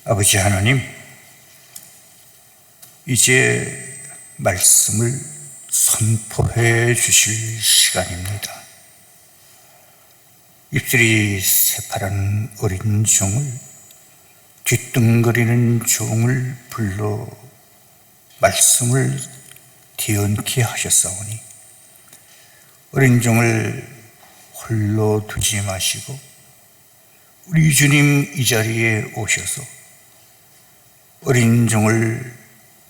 아버지 하나님, 이제 말씀을 선포해 주실 시간입니다. 입술이 새파란 어린 종을, 뒤뚱거리는 종을 불러 말씀을 뒤얹게 하셨사오니 어린 종을 홀로 두지 마시고 우리 주님 이 자리에 오셔서 어린 종을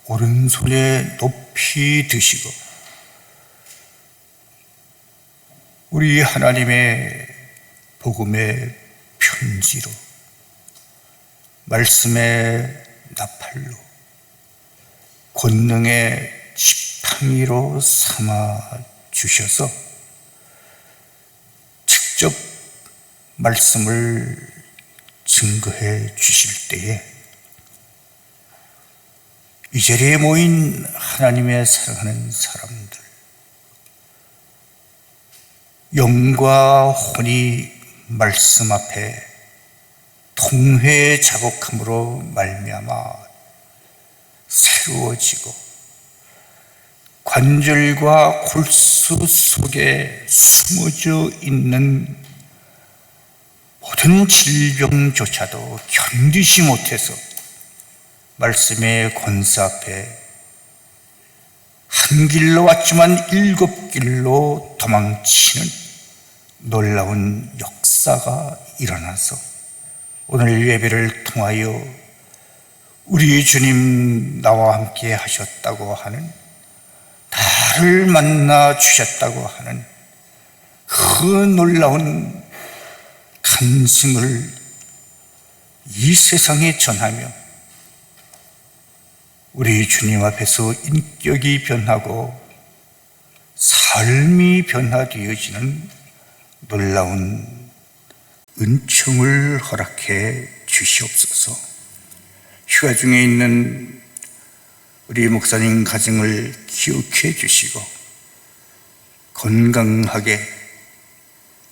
오른손에 높이 드시고 우리 하나님의 복음의 편지로, 말씀의 나팔로, 권능의 지팡이로 삼아 주셔서 직접 말씀을 증거해 주실 때에 이 자리에 모인 하나님의 사랑하는 사람들, 영과 혼이 말씀 앞에 통회 자복함으로 말미암아 새로워지고 관절과 골수 속에 숨어져 있는 모든 질병조차도 견디지 못해서 말씀의 권세 앞에 한 길로 왔지만 7길로 도망치는 놀라운 역사가 일어나서 오늘 예배를 통하여 우리 주님 나와 함께 하셨다고 하는, 나를 만나 주셨다고 하는 그 놀라운 간증을 이 세상에 전하며 우리 주님 앞에서 인격이 변하고 삶이 변화되어지는 놀라운 은총을 허락해 주시옵소서. 휴가 중에 있는 우리 목사님 가정을 기억해 주시고 건강하게,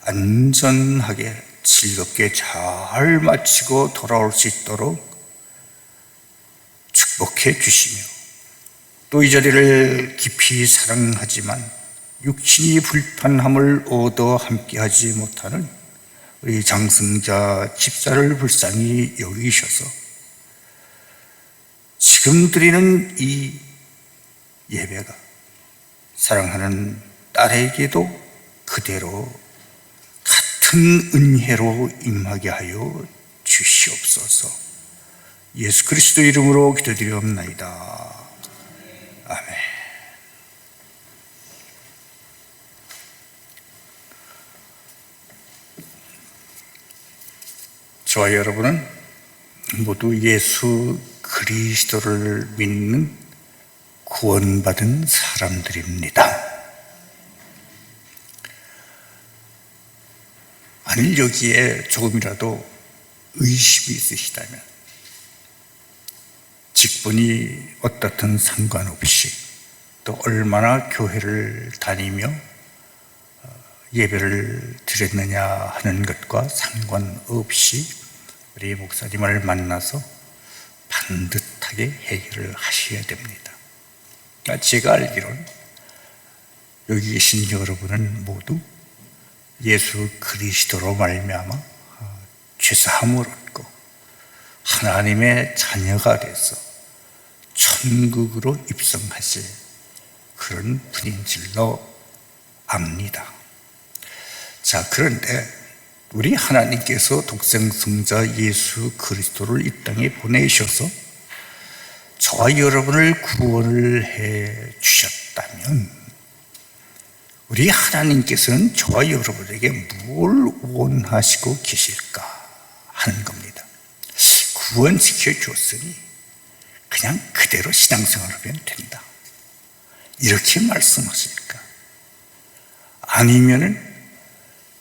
안전하게, 즐겁게 잘 마치고 돌아올 수 있도록 축복해 주시며, 또 이 자리를 깊이 사랑하지만 육신이 불편함을 얻어 함께하지 못하는 우리 장승자 집사를 불쌍히 여기셔서 지금 드리는 이 예배가 사랑하는 딸에게도 그대로 같은 은혜로 임하게 하여 주시옵소서. 예수 그리스도 이름으로 기도드리옵나이다. 아멘. 저와 여러분은 모두 예수 그리스도를 믿는 구원받은 사람들입니다. 만일 여기에 조금이라도 의심이 있으시다면 직분이 어떻든 상관없이, 또 얼마나 교회를 다니며 예배를 드렸느냐 하는 것과 상관없이 우리 목사님을 만나서 반듯하게 해결을 하셔야 됩니다. 제가 알기로는 여기 계신 여러분은 모두 예수 그리스도로 말미암아 죄사함을 얻고 하나님의 자녀가 돼서 천국으로 입성하실 그런 분인 줄로 압니다. 자, 그런데 우리 하나님께서 독생성자 예수 그리스도를 이 땅에 보내셔서 저와 여러분을 구원을 해 주셨다면 우리 하나님께서는 저와 여러분에게 뭘 원하시고 계실까 하는 겁니다. 구원시켜 줬으니 그냥 그대로 신앙생활을 하면 된다, 이렇게 말씀하실까? 아니면은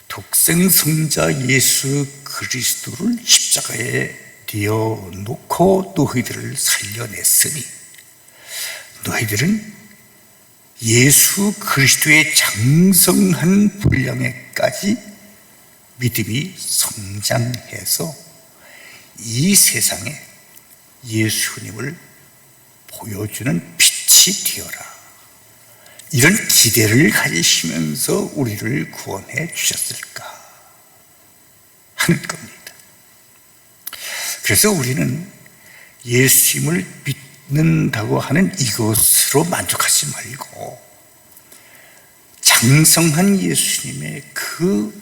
독생성자 예수 그리스도를 십자가에 띄어 놓고 너희들을 살려냈으니 너희들은 예수 그리스도의 장성한 분량에까지 믿음이 성장해서 이 세상에 예수님을 보여주는 빛이 되어라. 이런 기대를 가지시면서 우리를 구원해 주셨을까 하는 겁니다. 그래서 우리는 예수님을 믿는다고 하는 이것으로 만족하지 말고 장성한 예수님의 그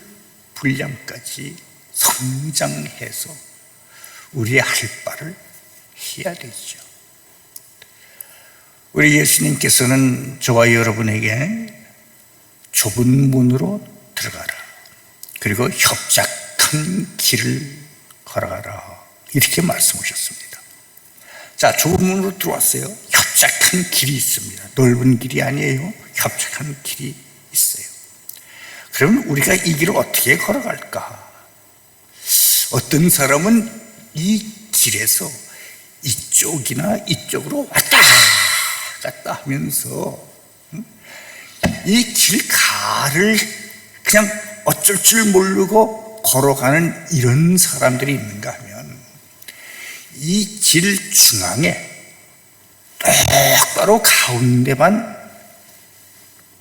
분량까지 성장해서 우리의 할 바를 해야 되죠. 우리 예수님께서는 저와 여러분에게 좁은 문으로 들어가라, 그리고 협착한 길을 걸어가라, 이렇게 말씀하셨습니다. 자, 좁은 문으로 들어왔어요. 협착한 길이 있습니다. 넓은 길이 아니에요. 협착한 길이 있어요. 그러면 우리가 이 길을 어떻게 걸어갈까? 어떤 사람은 이 길에서 이쪽이나 이쪽으로 왔다 갔다 하면서 이 길가를 그냥 어쩔 줄 모르고 걸어가는 이런 사람들이 있는가 하면, 이 길 중앙에 똑바로 가운데만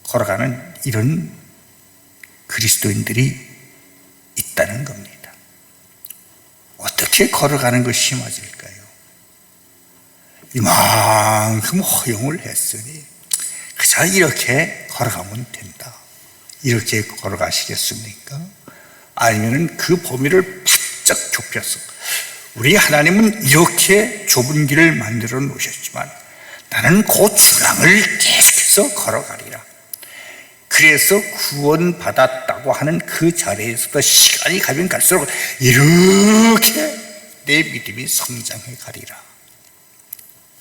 걸어가는 이런 그리스도인들이 있다는 겁니다. 어떻게 걸어가는 것이 맞을까요? 이만큼 허용을 했으니 그저 이렇게 걸어가면 된다, 이렇게 걸어가시겠습니까? 아니면 그 범위를 바짝 좁혀서, 우리 하나님은 이렇게 좁은 길을 만들어 놓으셨지만 나는 그 중앙을 계속해서 걸어가리라. 그래서 구원받았다고 하는 그 자리에서도 시간이 가면 갈수록 이렇게 내 믿음이 성장해 가리라.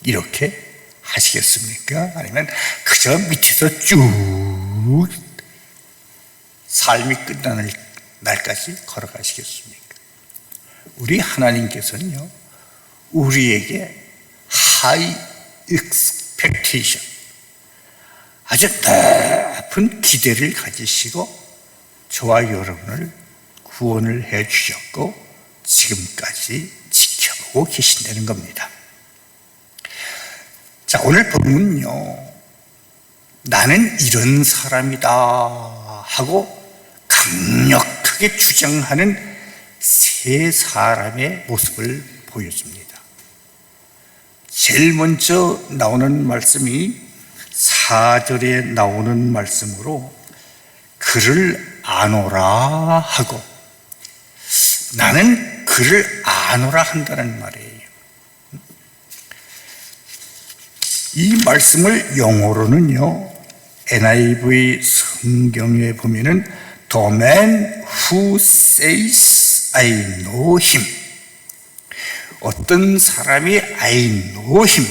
이렇게 하시겠습니까? 아니면 그저 밑에서 쭉 삶이 끝나는 날까지 걸어가시겠습니까? 우리 하나님께서는요, 우리에게 하이 expectation, 아주 높은 기대를 가지시고 저와 여러분을 구원을 해 주셨고 지금까지 지켜보고 계신다는 겁니다. 자, 오늘 본문은요, 나는 이런 사람이다 하고 강력하게 주장하는 세 사람의 모습을 보여줍니다. 제일 먼저 나오는 말씀이 4절에 나오는 말씀으로 그를 아노라 하고, 나는 그를 아노라 한다는 말이에요. 이 말씀을 영어로는요, NIV 성경에 보면은 The man who says I know him, 어떤 사람이 I know him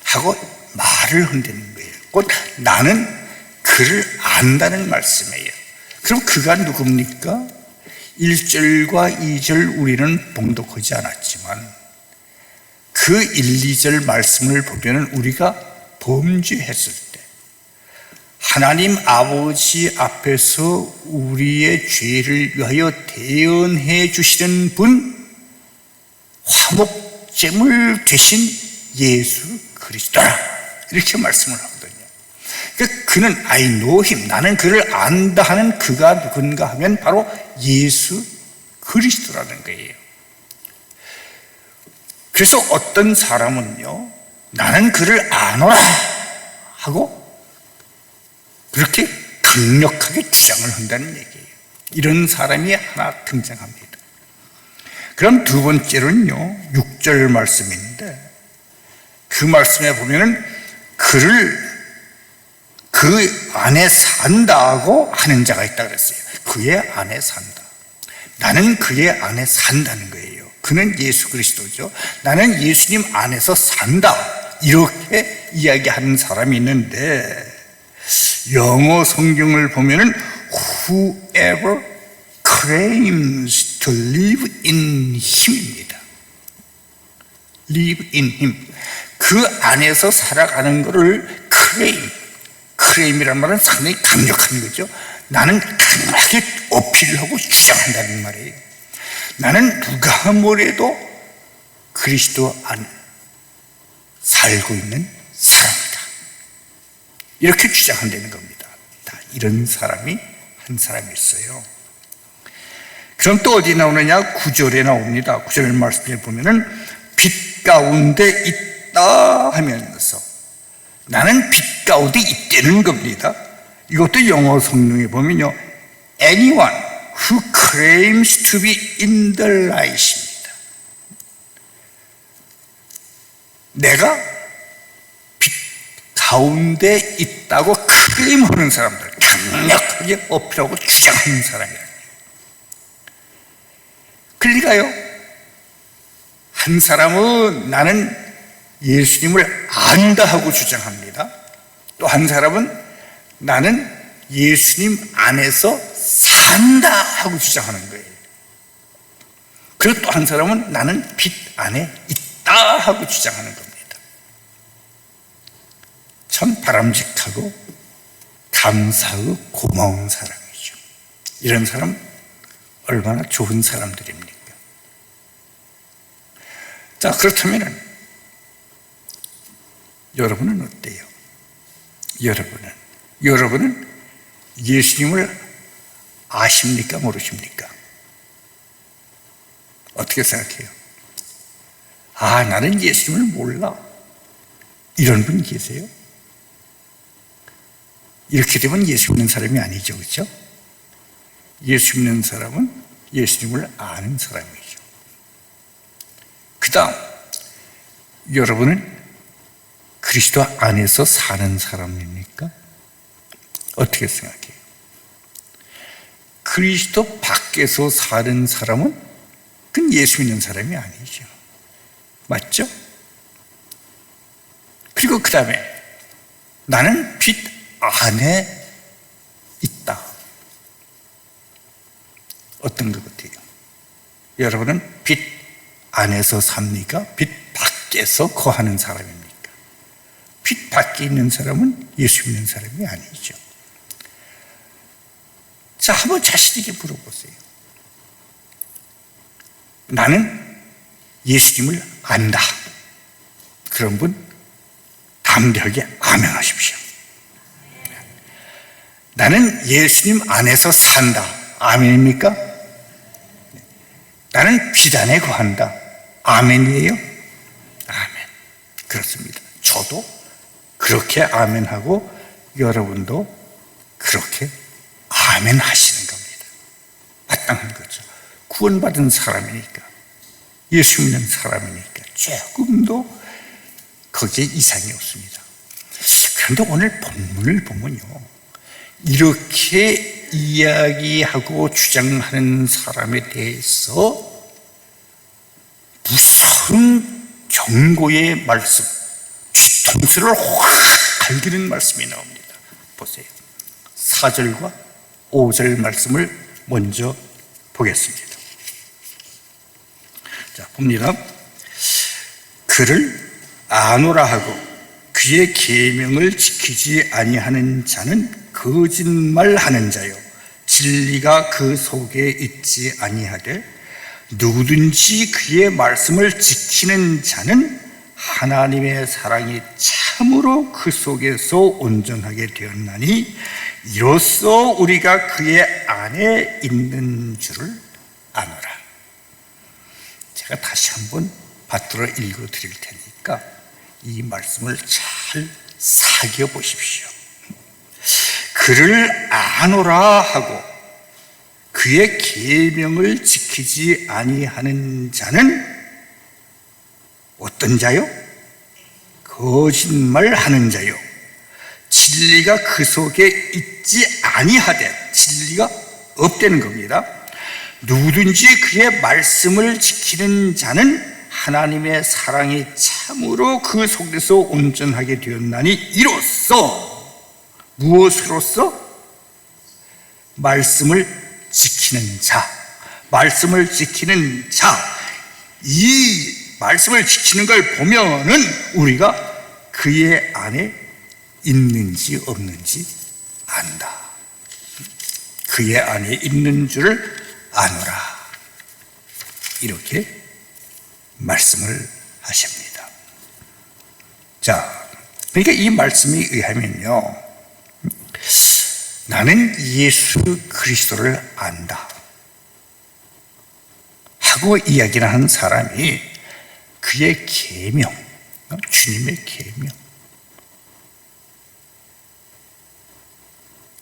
하고 말을 한다는 거예요. 곧 나는 그를 안다는 말씀이에요. 그럼 그가 누굽니까? 1절과 2절 우리는 봉독하지 않았지만 그 1, 2절 말씀을 보면 우리가 범죄했을 때 하나님 아버지 앞에서 우리의 죄를 위하여 대언해 주시는 분, 화목제물 되신 예수 그리스도라, 이렇게 말씀을 하거든요. 그러니까 그는 I know him, 나는 그를 안다 하는 그가 누군가 하면 바로 예수 그리스도라는 거예요. 그래서 어떤 사람은요, 나는 그를 아노라 하고 그렇게 강력하게 주장을 한다는 얘기예요. 이런 사람이 하나 등장합니다. 그럼 두 번째로는요, 6절 말씀인데 그 말씀에 보면은 그를 그 안에 산다고 하는 자가 있다 그랬어요. 그의 안에 산다. 나는 그의 안에 산다는 거예요. 그는 예수 그리스도죠. 나는 예수님 안에서 산다, 이렇게 이야기하는 사람이 있는데 영어 성경을 보면은 whoever claims to live in him입니다. live in him, 그 안에서 살아가는 것을 claim이란 말은 상당히 강력한 거죠. 나는 강하게 어필하고 주장한다는 말이에요. 나는 누가 뭐래도 그리스도 안에 살고 있는 사람이다. 이렇게 주장한다는 겁니다. 다 이런 사람이 한 사람이 있어요. 그럼 또 어디 나오느냐? 9절에 나옵니다. 9절 말씀에 보면은 빛 가운데 있다 하면서 나는 빛 가운데 있다는 겁니다. 이것도 영어 성경에 보면요, anyone who claims to be in the light입니다. 내가 빛 가운데 있다고 클레임하는 사람들, 강력하게 어필하고 주장하는 사람이에요. 그러니까요, 한 사람은 나는 예수님을 안다 하고 주장합니다. 또 한 사람은 나는 예수님 안에서 산다 하고 주장하는 거예요. 그리고 또 한 사람은 나는 빛 안에 있다 하고 주장하는 겁니다. 참 바람직하고 감사하고 고마운 사람이죠. 이런 사람 얼마나 좋은 사람들입니까? 자, 그렇다면 여러분은 어때요? 여러분은 예수님을 아십니까? 모르십니까? 어떻게 생각해요? 아, 나는 예수님을 몰라. 이런 분 계세요? 이렇게 되면 예수 믿는 사람이 아니죠, 그렇죠? 예수 믿는 사람은 예수님을 아는 사람이죠. 그 다음, 여러분은 그리스도 안에서 사는 사람입니까? 어떻게 생각해요? 그리스도 밖에서 사는 사람은 그건 예수 믿는 사람이 아니죠. 맞죠? 그리고 그 다음에 나는 빛 안에 있다. 어떤 것 같아요? 여러분은 빛 안에서 삽니까? 빛 밖에서 거하는 사람입니까? 빛 밖에 있는 사람은 예수 믿는 사람이 아니죠. 자, 한번 자신에게 물어보세요. 나는 예수님을 안다. 그런 분 담대하게 아멘하십시오. 나는 예수님 안에서 산다. 아멘입니까? 나는 빛 안에 거한다. 아멘이에요? 아멘. 그렇습니다. 저도 그렇게 아멘하고 여러분도 그렇게 아멘 하시는 겁니다. 마땅한 거죠. 구원받은 사람이니까, 예수 믿는 사람이니까 조금도 거기에 이상이 없습니다. 그런데 오늘 본문을 보면요, 이렇게 이야기하고 주장하는 사람에 대해서 무서운 경고의 말씀, 뒤통수를 확 갈기는 말씀이 나옵니다. 보세요. 4절과 5절 말씀을 먼저 보겠습니다. 자, 봅니다. 그를 아노라 하고 그의 계명을 지키지 아니하는 자는 거짓말하는 자요, 진리가 그 속에 있지 아니하되 누구든지 그의 말씀을 지키는 자는 하나님의 사랑이 참으로 그 속에서 온전하게 되었나니 이로써 우리가 그의 안에 있는 줄을 아노라. 제가 다시 한번 받들어 읽어 드릴 테니까 이 말씀을 잘 사겨 보십시오. 그를 아노라 하고 그의 계명을 지키지 아니하는 자는 어떤 자요? 거짓말하는 자요, 진리가 그 속에 있지 아니하되, 진리가 없다는 겁니다. 누구든지 그의 말씀을 지키는 자는 하나님의 사랑이 참으로 그 속에서 온전하게 되었나니 이로써, 무엇으로써? 말씀을 지키는 자, 말씀을 지키는 자. 이 말씀을 지키는 걸 보면은 우리가 그의 안에 있는지 없는지 안다. 그의 안에 있는 줄을 아노라. 이렇게 말씀을 하십니다. 자, 그러니까 이 말씀에 의하면요, 나는 예수 그리스도를 안다 하고 이야기를 하는 사람이 그의 계명, 주님의 계명,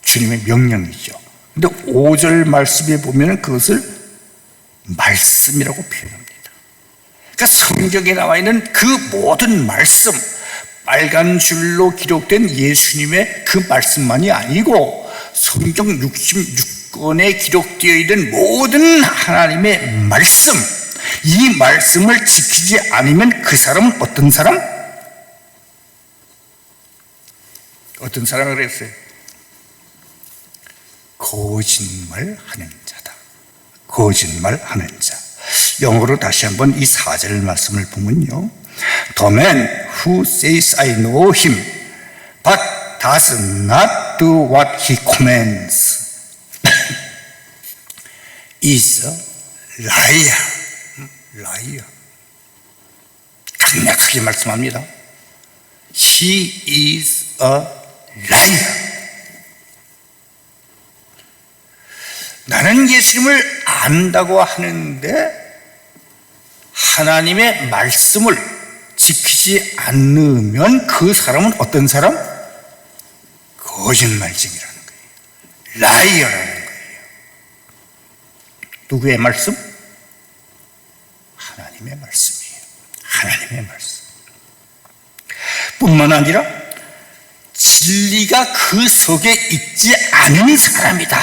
주님의 명령이죠. 근데 5절 말씀에 보면 그것을 말씀이라고 표현합니다. 그러니까 성경에 나와 있는 그 모든 말씀, 빨간 줄로 기록된 예수님의 그 말씀만이 아니고 성경 66권에 기록되어 있는 모든 하나님의 말씀, 이 말씀을 지키지 않으면 그 사람은 어떤 사람? 어떤 사람을 그랬어요? 거짓말하는 자다. 거짓말하는 자. 영어로 다시 한번 이 4절 말씀을 보면요, The man who says I know him but does not do what he commands is a liar. liar. 강력하게 말씀합니다. He is a liar. 나는 예수님을 안다고 하는데 하나님의 말씀을 지키지 않으면 그 사람은 어떤 사람? 거짓말쟁이라는 거예요. 라이어라는 거예요. 누구의 말씀? 하나님의 말씀이에요. 하나님의 말씀. 뿐만 아니라 진리가 그 속에 있지 않은 사람이다,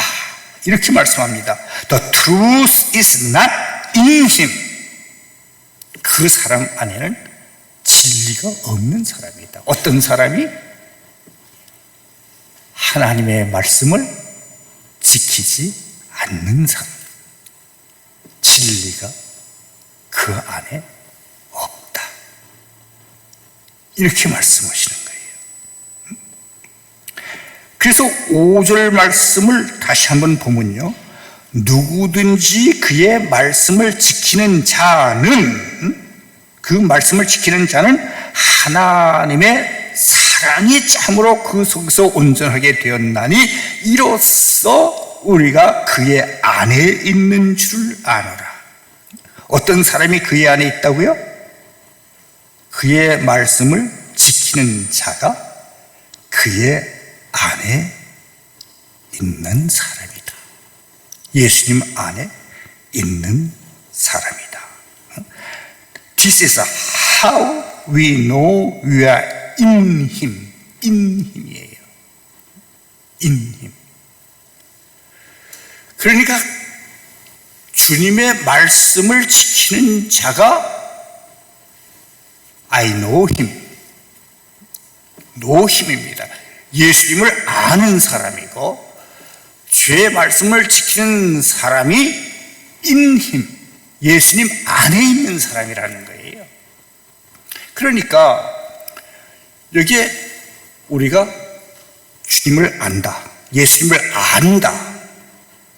이렇게 말씀합니다. The truth is not in him. 그 사람 안에는 진리가 없는 사람이다. 어떤 사람이? 하나님의 말씀을 지키지 않는 사람. 진리가 그 안에 없다, 이렇게 말씀하시는 거예요. 그래서 5절 말씀을 다시 한번 보면요, 누구든지 그의 말씀을 지키는 자는, 그 말씀을 지키는 자는 하나님의 사랑이 참으로 그 속에서 온전하게 되었나니 이로써 우리가 그의 안에 있는 줄 아노라. 어떤 사람이 그의 안에 있다고요? 그의 말씀을 지키는 자가 그의 안에 있는 사람이다. 예수님 안에 있는 사람이다. This is how we know we are in Him. in Him이에요. in Him. 그러니까 주님의 말씀을 지키는 자가 I know Him, know Him입니다. 예수님을 아는 사람이고 주의 말씀을 지키는 사람이 in Him, 예수님 안에 있는 사람이라는 거예요. 그러니까 여기에 우리가 주님을 안다, 예수님을 안다,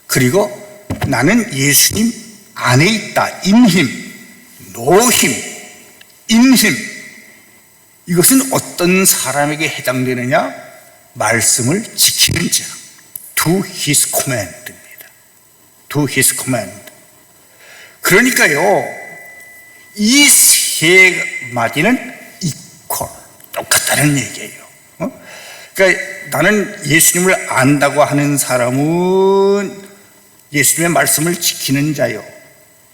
그리고 나는 예수님 안에 있다, in Him, know Him, in Him. 이것은 어떤 사람에게 해당되느냐? 말씀을 지키는 자, to His command입니다. to His command. 그러니까요, 이 세 마디는 equal, 똑같다는 얘기예요. 그러니까 나는 예수님을 안다고 하는 사람은 예수님의 말씀을 지키는 자요,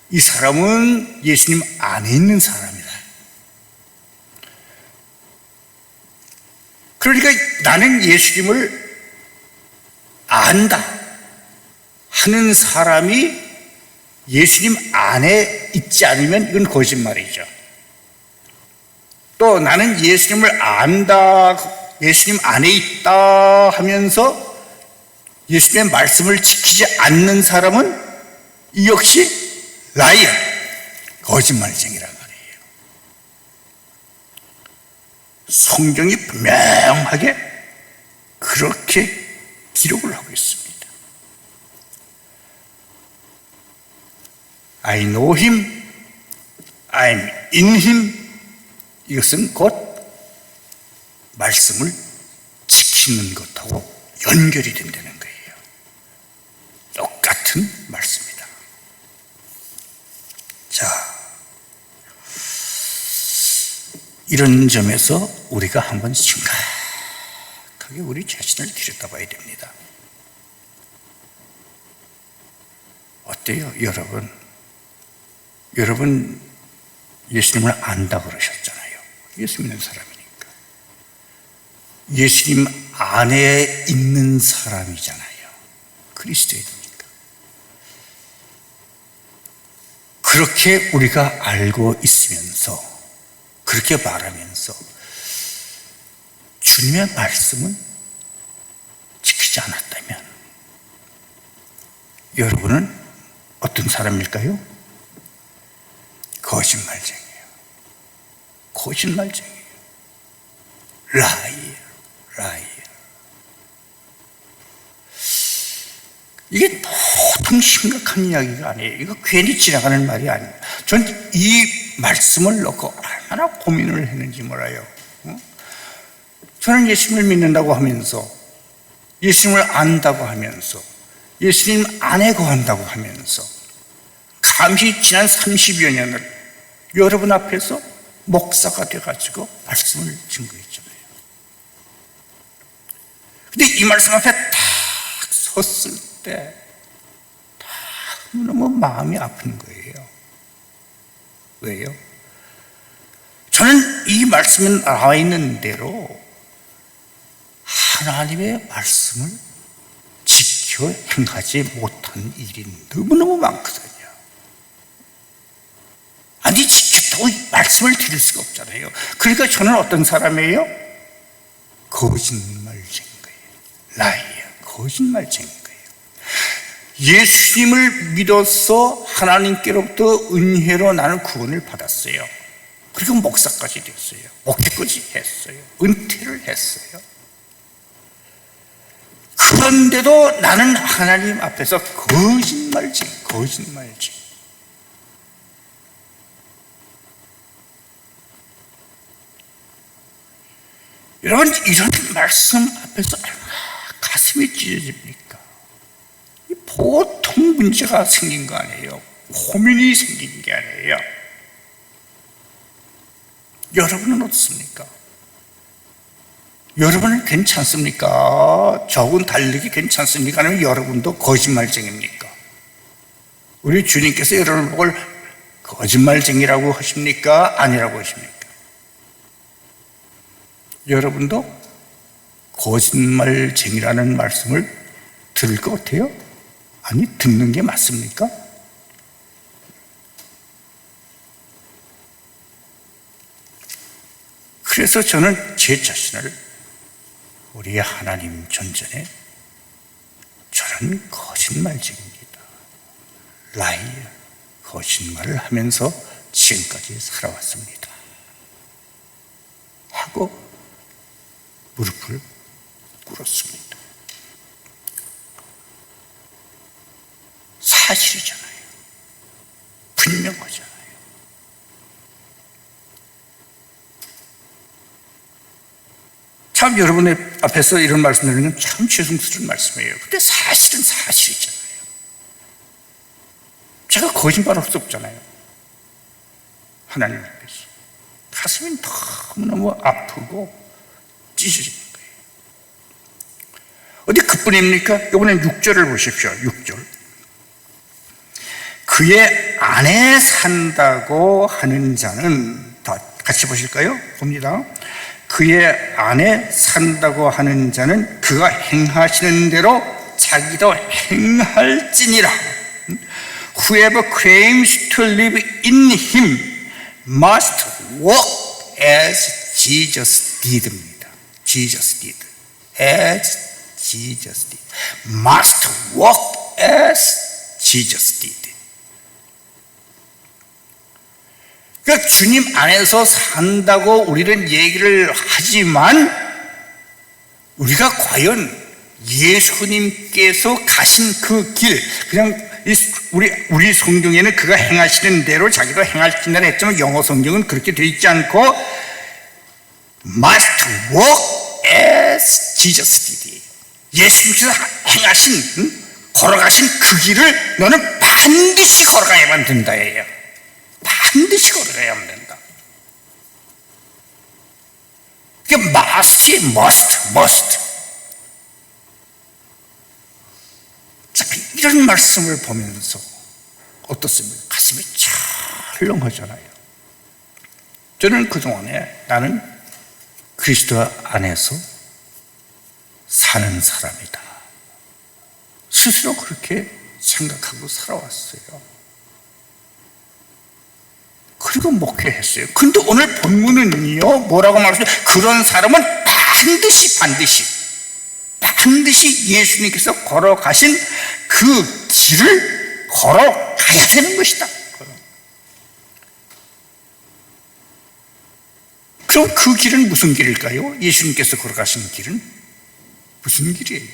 이 사람은 예수님 안에 있는 사람이다. 그러니까 나는 예수님을 안다 하는 사람이 예수님 안에 있지 않으면 이건 거짓말이죠. 또 나는 예수님을 안다, 예수님 안에 있다 하면서 예수님의 말씀을 지키지 않는 사람은 이 역시 라이어, 거짓말쟁이란 말이에요. 성경이 분명하게 그렇게 기록을 하고 있습니다. I know Him, I'm in him. 이것은 곧 말씀을 지키는 것하고 연결이 된다는 거예요. 똑같은 말씀이다. 자, 이런 점에서 우리가 한번 심각하게 우리 자신을 들여다봐야 됩니다. 어때요, 여러분? 여러분 예수님을 안다고 그러셨잖아요. 예수 믿는 사람이니까. 예수님 안에 있는 사람이잖아요. 그리스도인이니까. 그렇게 우리가 알고 있으면서, 그렇게 말하면서 주님의 말씀은 지키지 않았다면 여러분은 어떤 사람일까요? 거짓말쟁이에요. 거짓말쟁이에요. 라이어. 이게 보통 심각한 이야기가 아니에요. 이거 괜히 지나가는 말이 아니에요. 전 이 말씀을 놓고 얼마나 고민을 했는지 몰라요. 저는 예수님을 믿는다고 하면서, 예수님을 안다고 하면서, 예수님 안에 거한다고 하면서 감히 지난 30여 년을 여러분 앞에서 목사가 돼가지고 말씀을 증거했잖아요. 근데 이 말씀 앞에 딱 섰을 때 너무 마음이 아픈 거예요. 왜요? 저는 이 말씀에 나와 있는 대로 하나님의 말씀을 지켜 행하지 못한 일이 너무너무 많거든요. 아니, 지켰다고 말씀을 드릴 수가 없잖아요. 그러니까 저는 어떤 사람이에요? 거짓말쟁인 거예요. 라이어, 거짓말쟁인 거예요. 예수님을 믿어서 하나님께로부터 은혜로 나는 구원을 받았어요. 그리고 목사까지 됐어요. 목회까지 했어요. 은퇴를 했어요. 그런데도 나는 하나님 앞에서 거짓말쟁이. 여러분, 이런 말씀 앞에서 얼마나 가슴이 찢어집니까? 보통 문제가 생긴 거 아니에요. 고민이 생긴 게 아니에요. 여러분은 어떻습니까? 여러분은 괜찮습니까? 저하고는 다르게 괜찮습니까? 아니면 여러분도 거짓말쟁입니까? 우리 주님께서 여러분을 보고 거짓말쟁이라고 하십니까? 아니라고 하십니까? 여러분도 거짓말쟁이라는 말씀을 들을 것 같아요? 아니, 듣는 게 맞습니까? 그래서 저는 제 자신을 우리 하나님 전전에 저는 거짓말쟁이입니다. 라이어, 거짓말을 하면서 지금까지 살아왔습니다. 하고 무릎을 꿇었습니다. 사실이잖아요. 분명하잖아요. 참 여러분의 앞에서 이런 말씀 드리는 건 참 죄송스러운 말씀이에요. 근데 사실은 사실이잖아요. 제가 거짓말할 수 없잖아요. 하나님 앞에서. 가슴이 너무너무 아프고 찢어지는 거예요. 어디 그뿐입니까? 이번엔 6절을 보십시오. 6절. 그의 안에 산다고 하는 자는, 다 같이 보실까요? 봅니다. 그의 안에 산다고 하는 자는 그가 행하시는 대로 자기도 행할지니라. Whoever claims to live in him must walk as Jesus did입니다. Jesus did. As Jesus did. Must walk as Jesus did. 그러니까 주님 안에서 산다고 우리는 얘기를 하지만 우리가 과연 예수님께서 가신 그 길, 그냥 우리 성경에는 그가 행하시는 대로 자기도 행하신다 했지만 영어 성경은 그렇게 되어 있지 않고 must walk as Jesus did. 예수님께서 행하신 걸어가신 그 길을 너는 반드시 걸어가야만 된다예요. 반드시 걸어가야만 된다. 그게 must이 must. 자, 이런 말씀을 보면서 어떻습니까? 가슴이 철렁하잖아요. 저는 그동안에 나는 그리스도 안에서 사는 사람이다. 스스로 그렇게 생각하고 살아왔어요. 그리고 목회했어요. 근데 오늘 본문은요, 뭐라고 말했어요? 그런 사람은 반드시 예수님께서 걸어가신 그 길을 걸어가야 되는 것이다. 그럼 그 길은 무슨 길일까요? 예수님께서 걸어가신 길은 무슨 길이에요?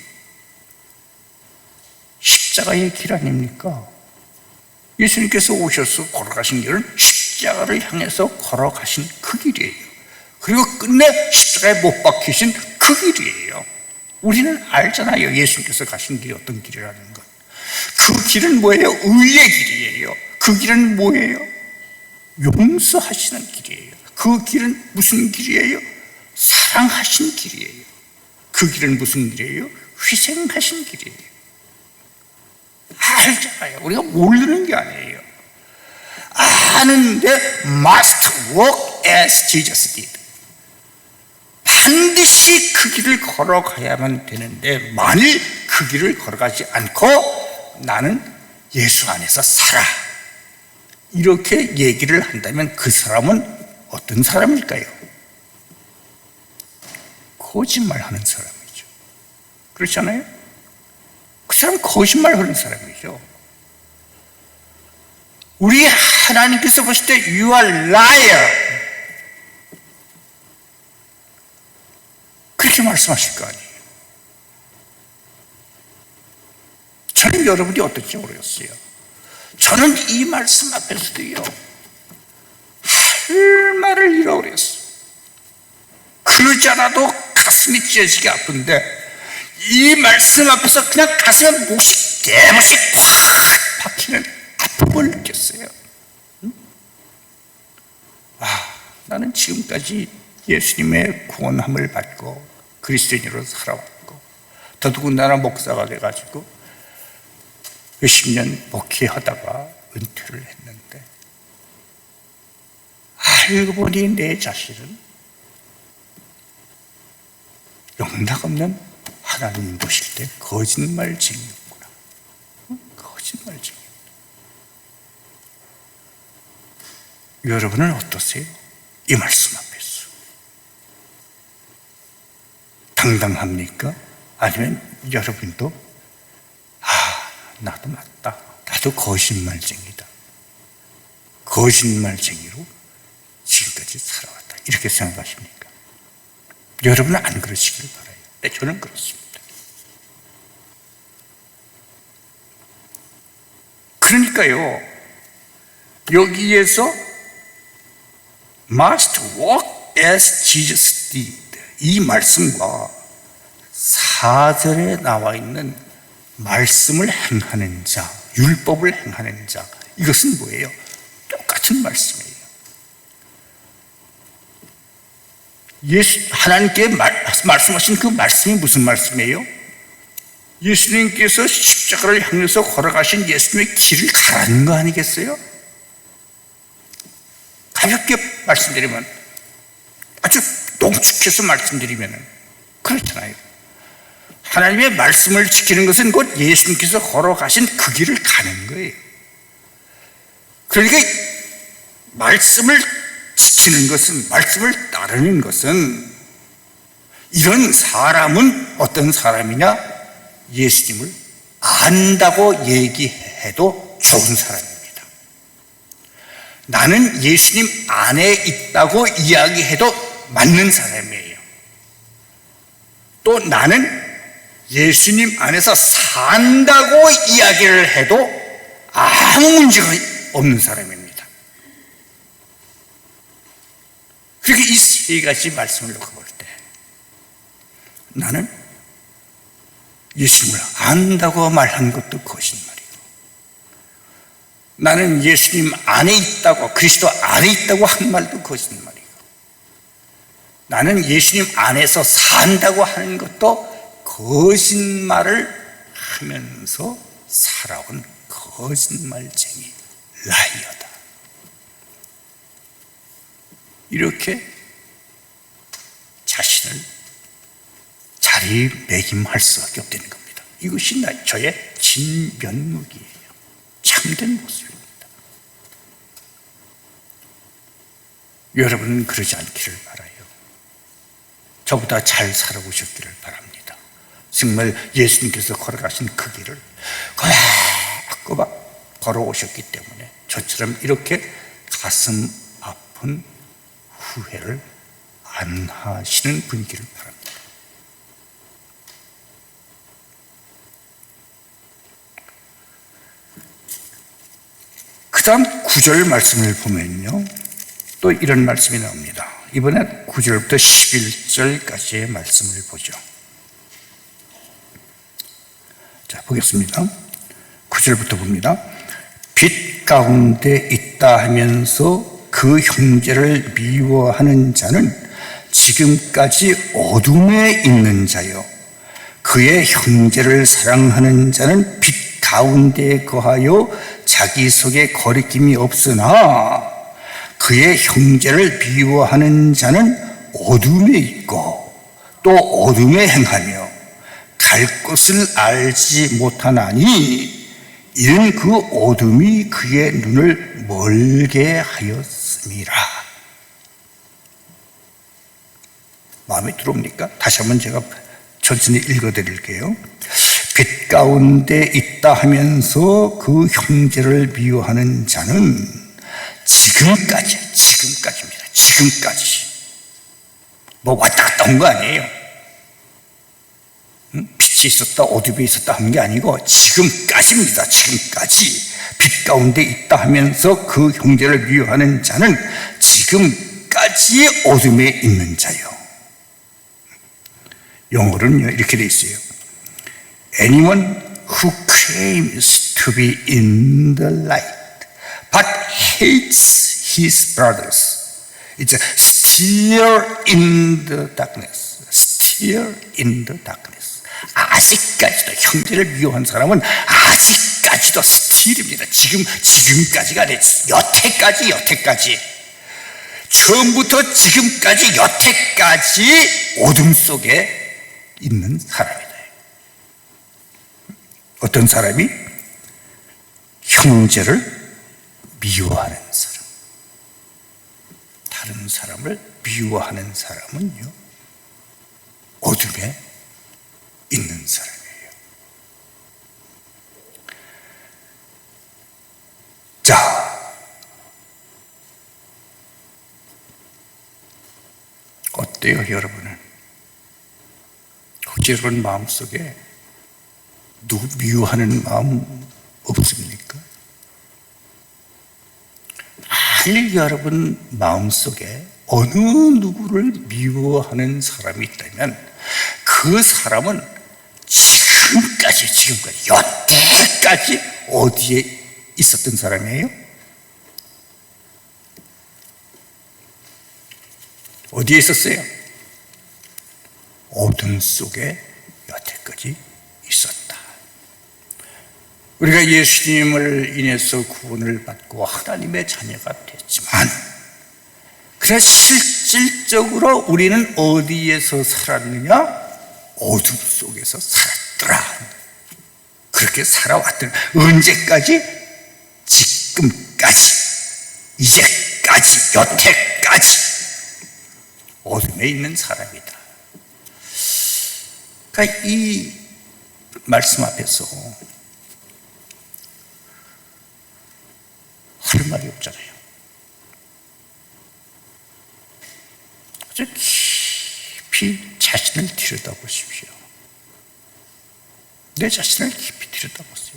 십자가의 길 아닙니까? 예수님께서 오셔서 걸어가신 길은 십자가를 향해서 걸어가신 그 길이에요. 그리고 끝내 십자가에 못 박히신 그 길이에요. 우리는 알잖아요. 예수님께서 가신 길이 어떤 길이라는 것. 그 길은 뭐예요? 의의 길이에요. 그 길은 뭐예요? 용서하시는 길이에요. 그 길은 무슨 길이에요? 사랑하신 길이에요. 그 길은 무슨 길이에요? 희생하신 길이에요. 알잖아요. 우리가 모르는 게 아니에요. 아는데 must walk as Jesus did. 반드시 그 길을 걸어가야만 되는데 만일 그 길을 걸어가지 않고 나는 예수 안에서 살아 이렇게 얘기를 한다면 그 사람은 어떤 사람일까요? 거짓말하는 사람이죠. 그렇지 않아요? 그 사람은 거짓말하는 사람이죠. 우리 하나님께서 보실 때 You are liar 그렇게 말씀하실 거 아니에요. 저는 여러분이 어떨지 모르겠어요. 저는 이 말씀 앞에서도요 할 말을 잃어버렸어요. 그러지 않아도 가슴이 찢어지게 아픈데 이 말씀 앞에서 그냥 가슴에 못이 대못이 팍 박히는 아픔을 느꼈어요. 나는 지금까지 예수님의 구원함을 받고 그리스도인으로 살아왔고 더더군다나 목사가 돼가지고 몇십 년 목회하다가 은퇴를 했는데 알고 보니 내 자신은 영락없는 하나님 보실 때 거짓말쟁이였구나. 거짓말쟁이. 여러분은 어떠세요? 이 말씀 앞에서 당당합니까? 아니면 여러분도 나도 맞다. 나도 거짓말쟁이다. 거짓말쟁이로 지금까지 살아왔다. 이렇게 생각하십니까? 여러분은 안 그러시길 바라요. 네, 저는 그렇습니다. 그러니까요, 여기에서 must walk as Jesus did. 이 말씀과 4절에 나와 있는 말씀을 행하는 자, 율법을 행하는 자, 이것은 뭐예요? 똑같은 말씀이에요. 하나님께 말씀하신 그 말씀이 무슨 말씀이에요? 예수님께서 십자가를 향해서 걸어가신 예수님의 길을 가라는 거 아니겠어요? 가볍게 말씀드리면, 아주 농축해서 말씀드리면 그렇잖아요. 하나님의 말씀을 지키는 것은 곧 예수님께서 걸어가신 그 길을 가는 거예요. 그러니까 말씀을 지키는 것은, 말씀을 따르는 것은, 이런 사람은 어떤 사람이냐? 예수님을 안다고 얘기해도 좋은 사람입니다. 나는 예수님 안에 있다고 이야기해도 맞는 사람이에요. 또 나는 예수님 안에서 산다고 이야기를 해도 아무 문제가 없는 사람입니다. 그렇게 이 세 가지 말씀을 놓고 볼 때 나는 예수님을 안다고 말한 것도 거짓말이고, 나는 예수님 안에 있다고, 그리스도 안에 있다고 한 말도 거짓말이고, 나는 예수님 안에서 산다고 하는 것도 거짓말을 하면서 살아온 거짓말쟁이 라이어다. 이렇게 자신을 자리매김할 수밖에 없다는 겁니다. 이것이 저의 진면목이에요. 참된 모습입니다. 여러분은 그러지 않기를 바라요. 저보다 잘 살아오셨기를 바랍니다. 정말 예수님께서 걸어가신 그 길을 꼬박꼬박 걸어오셨기 때문에 저처럼 이렇게 가슴 아픈 후회를 안 하시는 분이기를 바랍니다. 그 다음 9절 말씀을 보면요, 또 이런 말씀이 나옵니다. 이번엔 9절부터 11절까지의 말씀을 보죠. 자, 보겠습니다. 9절부터 봅니다. 빛 가운데 있다 하면서 그 형제를 미워하는 자는 지금까지 어둠에 있는 자요, 그의 형제를 사랑하는 자는 빛 가운데 거하여 자기 속에 거리낌이 없으나 그의 형제를 미워하는 자는 어둠에 있고 또 어둠에 행하며 갈 곳을 알지 못하나니 이는 그 어둠이 그의 눈을 멀게 하였음이라. 마음에 들어옵니까? 다시 한번 제가 천천히 읽어드릴게요. 빛 가운데 있다 하면서 그 형제를 미워하는 자는 지금까지입니다. 지금까지. 뭐 왔다 갔다 온 거 아니에요. 빛이 있었다 어둠이 있었다 하는 게 아니고 지금까지입니다. 지금까지. 빛 가운데 있다 하면서 그 형제를 미워하는 자는 지금까지 어둠에 있는 자요. 영어로는요 이렇게 돼 있어요. Anyone who claims to be in the light but hates his brothers is still in the darkness. Still in the darkness. 아직까지도 형제를 미워한 사람은 아직까지도 still입니다. 지금까지가 아니라 여태까지. 처음부터 지금까지 여태까지 어둠 속에 있는 사람이다. 어떤 사람이? 형제를 미워하는 사람. 다른 사람을 미워하는 사람은요, 어둠에 있는 사람이에요. 자, 어때요, 여러분은? 혹시 여러분 마음속에 누구 미워하는 마음 없습니까? 만일 여러분 마음속에 어느 누구를 미워하는 사람이 있다면 그 사람은 지금까지 여태까지 어디에 있었던 사람이에요? 어디에 있었어요? 어둠 속에 여태까지 있었다. 우리가 예수님을 인해서 구원을 받고 하나님의 자녀가 됐지만, 그러나 실질적으로 우리는 어디에서 살았느냐? 어둠 속에서 살았더라. 그렇게 살아왔더라. 언제까지? 지금까지, 이제까지, 여태까지 어둠에 있는 사람이다. 그러니까 이 말씀 앞에서 할 말이 없잖아요. 아주 깊이 자신을 들여다보십시오. 내 자신을 깊이 들여다보세요.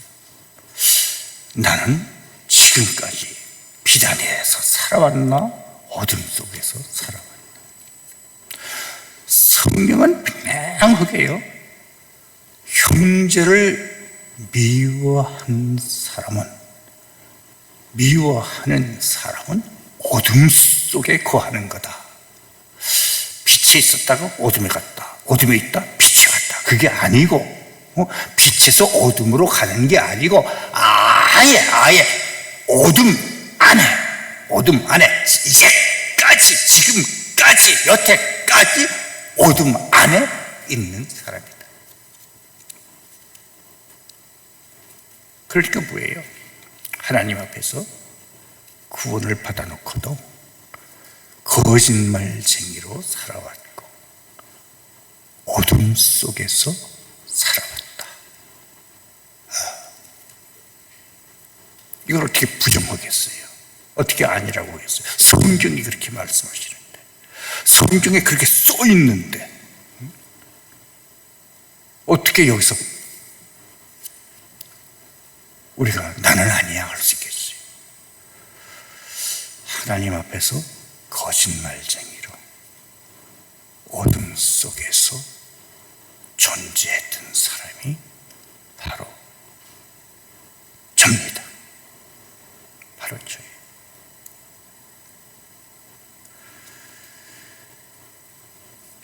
나는 지금까지 비단에서 살아왔나? 어둠 속에서 살아왔나? 성경은 분명하게요, 형제를 미워하는 사람은 어둠 속에 거하는 거다. 빛에 있었다가 어둠에 갔다, 어둠에 있다 빛에 갔다. 그게 아니고, 빛에서 어둠으로 가는 게 아니고 아예 어둠 안에 이제까지, 지금까지, 여태까지 어둠 안에 있는 사람이다. 그러니까 뭐예요? 하나님 앞에서 구원을 받아놓고도 거짓말쟁이로 살아왔고 어둠 속에서 살아왔다. 이걸 어떻게 부정하겠어요? 어떻게 아니라고 하겠어요? 성경이 그렇게 말씀하시는데, 성경에 그렇게 써 있는데 어떻게 여기서 우리가 나는 아니야 할 수 있겠어요? 하나님 앞에서 거짓말쟁이로 어둠 속에서 존재했던 사람이 바로 접니다. 바로 저예요.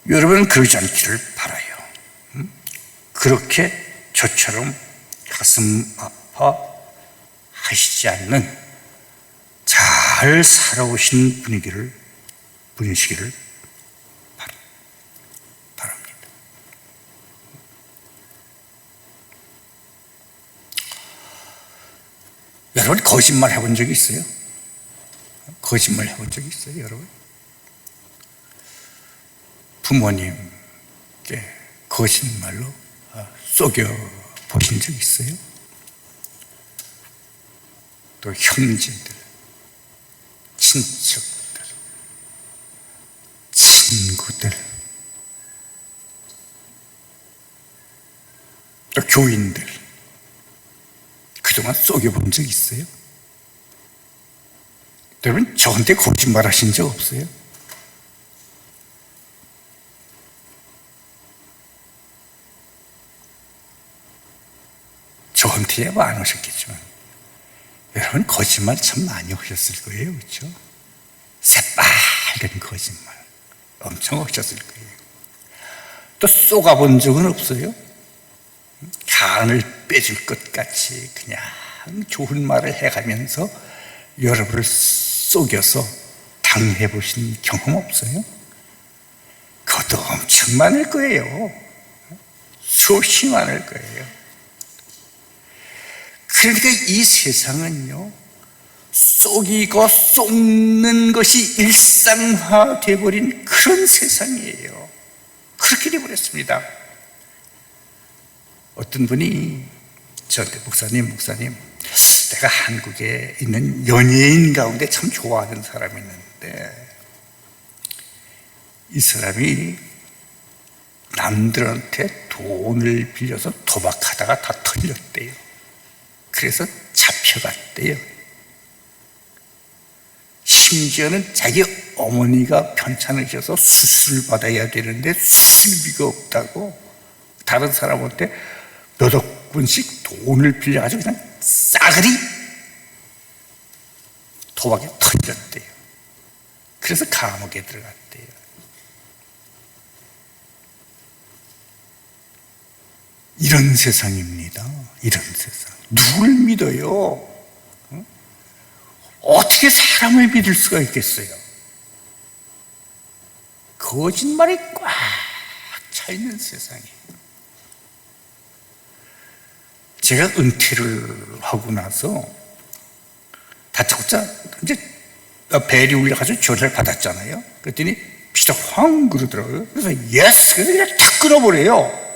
여러분은 그러지 않기를 바라요. 그렇게 저처럼 가슴 아파 하시지 않는 잘 살아오신 분이시기를 바랍니다. 여러분 거짓말 해본 적이 있어요? 거짓말 해본 적이 있어요, 여러분? 부모님께 거짓말로 속여 보신 적 있어요? 또 형제들, 친척들, 친구들, 또 교인들, 그동안 속여본 적 있어요? 여러분 저한테 거짓말 하신 적 없어요? 저한테 안 오셨겠지만 여러분 거짓말 참 많이 하셨을 거예요, 그렇죠? 새빨간 거짓말 엄청 하셨을 거예요. 또 쏘가본 적은 없어요? 간을 빼줄 것 같이 그냥 좋은 말을 해가면서 여러분을 속여서 당해보신 경험 없어요? 그것도 엄청 많을 거예요. 수없이 많을 거예요. 그러니까 이 세상은요, 속이고 속는 것이 일상화되어 버린 그런 세상이에요. 그렇게 되어버렸습니다. 어떤 분이 저한테 목사님 내가 한국에 있는 연예인 가운데 참 좋아하는 사람이 있는데 이 사람이 남들한테 돈을 빌려서 도박하다가 다 털렸대요. 그래서 잡혀갔대요. 심지어는 자기 어머니가 편찮으셔서 수술 받아야 되는데 수술비가 없다고 다른 사람한테 몇억 분씩 돈을 빌려가지고 그냥 싸그리 도박에 털렸대요. 그래서 감옥에 들어갔대요. 이런 세상입니다. 이런 세상. 누굴 믿어요? 어떻게 사람을 믿을 수가 있겠어요? 거짓말이 꽉 차 있는 세상이에요. 제가 은퇴를 하고 나서 다짜고짜 이제 벨이 울려가지고 전화를 받았잖아요. 그랬더니 미스터 황 그러더라고요. 그래서 예스! 그래서 그냥 탁 끊어버려요.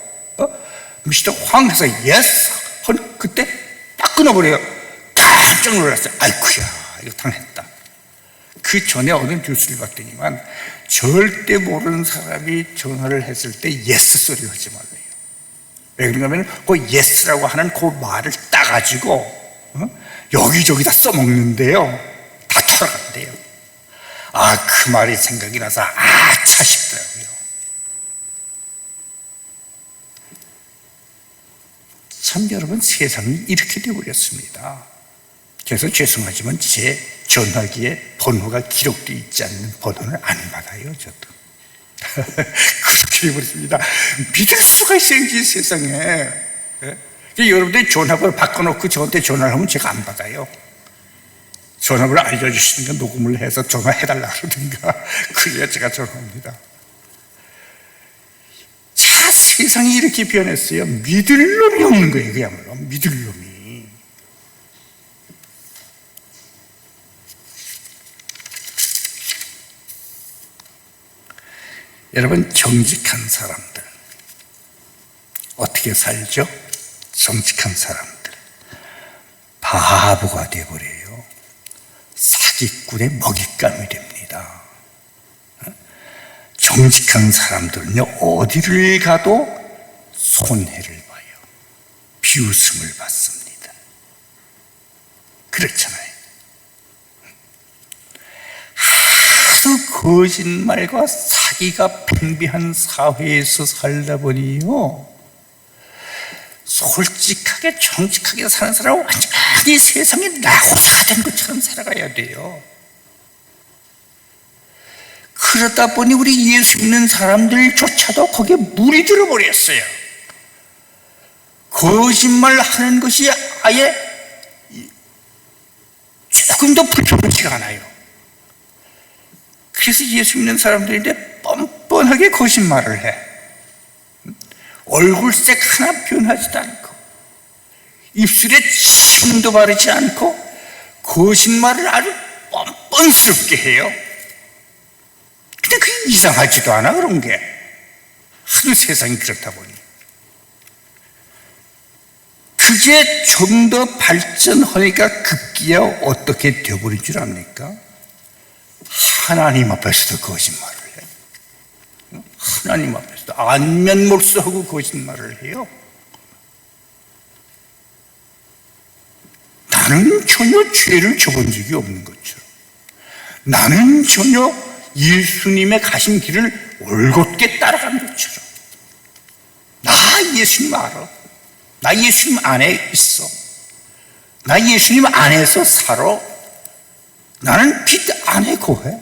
미스터 황 해서 예스! 그때 딱 끊어버려요. 깜짝 놀랐어요. 아이쿠야, 이거 당했다. 그 전에 어느 뉴스를 봤더니만 절대 모르는 사람이 전화를 했을 때 예스 소리 하지 말래요. 왜 그런가 하면 그 예스라고 하는 그 말을 따가지고 여기저기다 써먹는데요, 다 돌아간대요. 그 말이 생각이 나서 아차 싶더라고요. 참 여러분, 세상이 이렇게 되어버렸습니다. 그래서 죄송하지만 제 전화기에 번호가 기록되어 있지 않는 번호는 안 받아요, 저도. 그렇게 되어버렸습니다. 믿을 수가 있어요, 이 세상에. 여러분들이 전화번호 바꿔놓고 저한테 전화를 하면 제가 안 받아요. 전화번호 알려주시니까 녹음을 해서 전화해달라 그러든가, 그래야 제가 전화합니다. 자, 세상이 이렇게 변했어요. 믿을 놈이 없는 거예요, 그야말로. 믿을 놈이. 여러분, 정직한 사람들 어떻게 살죠? 정직한 사람들 바보가 되어버려요. 사기꾼의 먹잇감이 됩니다. 정직한 사람들은요, 어디를 가도 손해를 봐요. 비웃음을 받습니다. 그렇잖아요. 하도 거짓말과 사기가 팽배한 사회에서 살다 보니요, 솔직하게 정직하게 사는 사람은 완전히 세상에 나호사가 된 것처럼 살아가야 돼요. 그러다 보니 우리 예수 믿는 사람들조차도 거기에 물이 들어버렸어요. 거짓말 하는 것이 아예 조금도 불편하지가 않아요. 그래서 예수 믿는 사람들인데 뻔뻔하게 거짓말을 해. 얼굴색 하나 변하지도 않고, 입술에 침도 바르지 않고, 거짓말을 아주 뻔뻔스럽게 해요. 근데 그게 이상하지도 않아, 그런 게. 하도 세상이 그렇다 보니. 그게 좀 더 발전하니까 급기야 어떻게 되어버린 줄 압니까? 하나님 앞에서도 거짓말을 해. 하나님 앞에서도 안면몰수하고 거짓말을 해요. 나는 전혀 죄를 저본 적이 없는 것처럼, 나는 전혀 예수님의 가신 길을 올곧게 따라간 것처럼, 나 예수님 알아, 나 예수님 안에 있어, 나 예수님 안에서 살아, 나는 빛 안에 거해.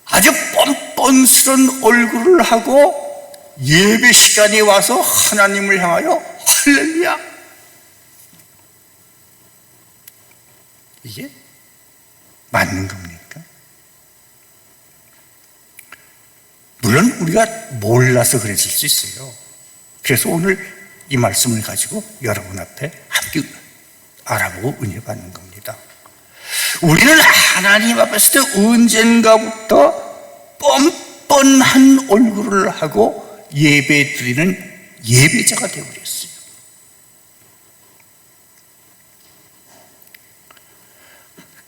아주 뻔뻔스런 얼굴을 하고 예배 시간에 와서 하나님을 향하여 할렐루야. 이게 맞는 겁니까? 물론 우리가 몰라서 그랬을 수 있어요. 그래서 오늘 이 말씀을 가지고 여러분 앞에 함께 알아보고 은혜 받는 겁니다. 우리는 하나님 앞에서도 언젠가부터 뻔뻔한 얼굴을 하고 예배 드리는 예배자가 되어버렸어요.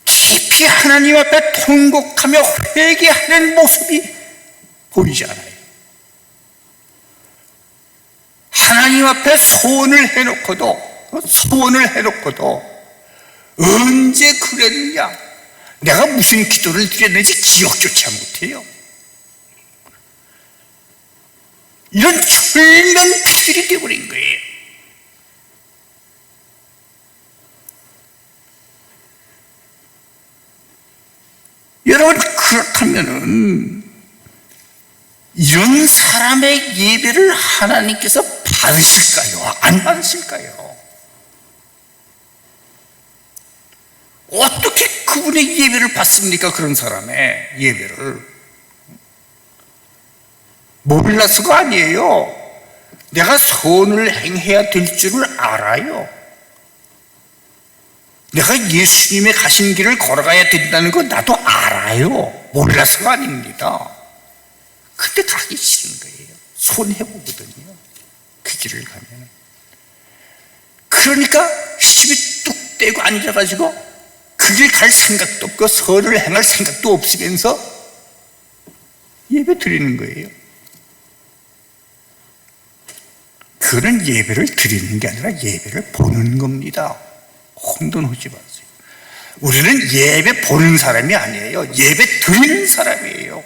깊이 하나님 앞에 통곡하며 회개하는 모습이 보이지 않아요. 하나님 앞에 소원을 해놓고도 언제 그랬느냐, 내가 무슨 기도를 드렸는지 기억조차 못해요. 이런 철면피들이 되어버린 거예요. 여러분, 그렇다면은 이런 사람의 예배를 하나님께서 받으실까요? 안 받으실까요? 어떻게 그분의 예배를 받습니까? 그런 사람의 예배를. 몰라서가 아니에요. 내가 선을 행해야 될 줄을 알아요. 내가 예수님의 가신 길을 걸어가야 된다는 거 나도 알아요. 몰라서가 아닙니다. 근데 가기 싫은 거예요. 손해보거든요, 그 길을 가면. 그러니까 힘이 뚝 떼고 앉아가지고 그 길 갈 생각도 없고 선을 행할 생각도 없으면서 예배 드리는 거예요. 그는 예배를 드리는 게 아니라 예배를 보는 겁니다. 혼돈하지 마세요. 우리는 예배 보는 사람이 아니에요. 예배 드리는 사람이에요.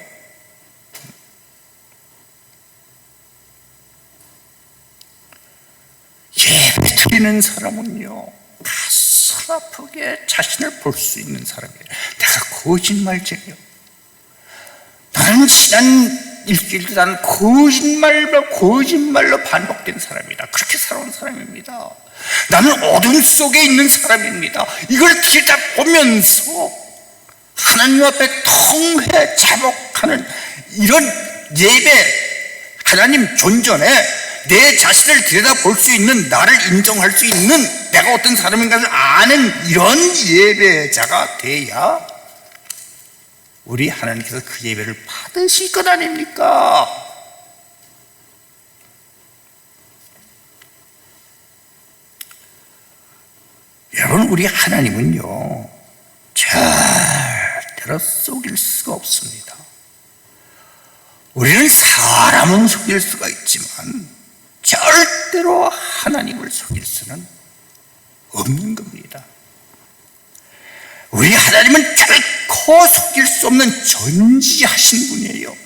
예배 드리는 사람은요, 가슴 아프게 자신을 볼 수 있는 사람이에요. 내가 거짓말쟁이요. 나는 지난 일주일 나는 거짓말로 반복된 사람이다. 그렇게 살아온 사람입니다. 나는 어둠 속에 있는 사람입니다. 이걸 들여다보면서 하나님 앞에 통회 자복하는 이런 예배, 하나님 존전에 내 자신을 들여다볼 수 있는, 나를 인정할 수 있는 내가 어떤 사람인가를 아는 이런 예배자가 돼야 우리 하나님께서 그 예배를 받으실 것 아닙니까? 여러분, 우리 하나님은요, 절대로 속일 수가 없습니다. 우리는 사람은 속일 수가 있지만 절대로 하나님을 속일 수는 없는 겁니다. 우리 하나님은 결코 속일 수 없는 전지하신 분이에요.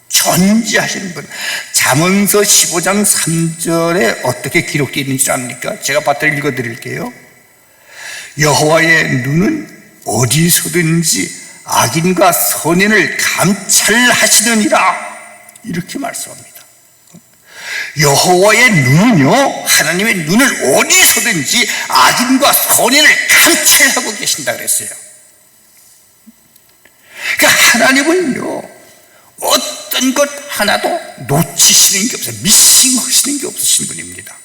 전지하신 분. 잠언서 15장 3절에 어떻게 기록되어 있는지 압니까? 제가 바로 읽어드릴게요. 여호와의 눈은 어디서든지 악인과 선인을 감찰하시느니라, 이렇게 말씀합니다. 여호와의 눈은요, 하나님의 눈을 어디서든지 악인과 선인을 감찰하고 계신다 그랬어요. 그러니까 하나님은요, 어떤 것 하나도 놓치시는 게 없어요. 미싱하시는 게 없으신 분입니다.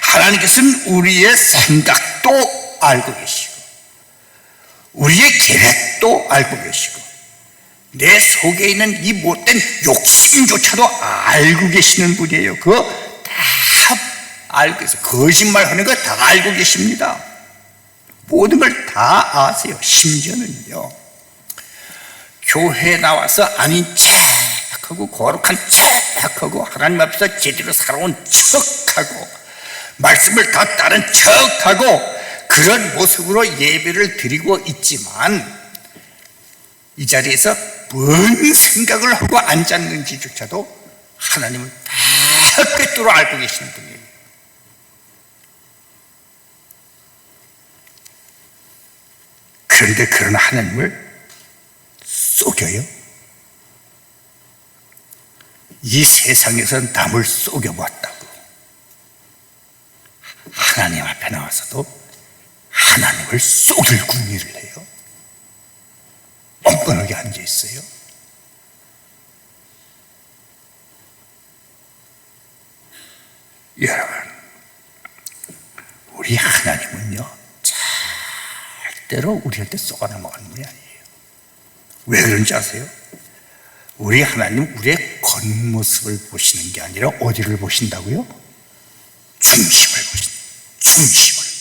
하나님께서는 우리의 생각도 알고 계시고 우리의 계획도 알고 계시고 내 속에 있는 이 못된 욕심조차도 알고 계시는 분이에요. 그거 다 알고 계세요. 거짓말하는 거 다 알고 계십니다. 모든 걸 다 아세요. 심지어는요, 교회에 나와서 아닌 척하고 거룩한 척하고 하나님 앞에서 제대로 살아온 척하고 말씀을 다 따른 척하고 그런 모습으로 예배를 드리고 있지만 이 자리에서 뭔 생각을 하고 앉았는지조차도 하나님은 다 꿰뚫어 알고 계시는 분이에요. 그런데 그런 하나님을 속여요? 이 세상에서 남을 속여봤다고 하나님 앞에 나와서도 하나님을 속일 궁리를 해요. 뻔뻔하게 앉아 있어요. 여러분, 우리 하나님은요, 절대로 우리한테 쏘아 넘어가는 분이 아니에요. 왜 그런지 아세요? 우리 하나님 우리의 겉모습을 보시는 게 아니라 어디를 보신다고요? 중심을 보신다. 중심을.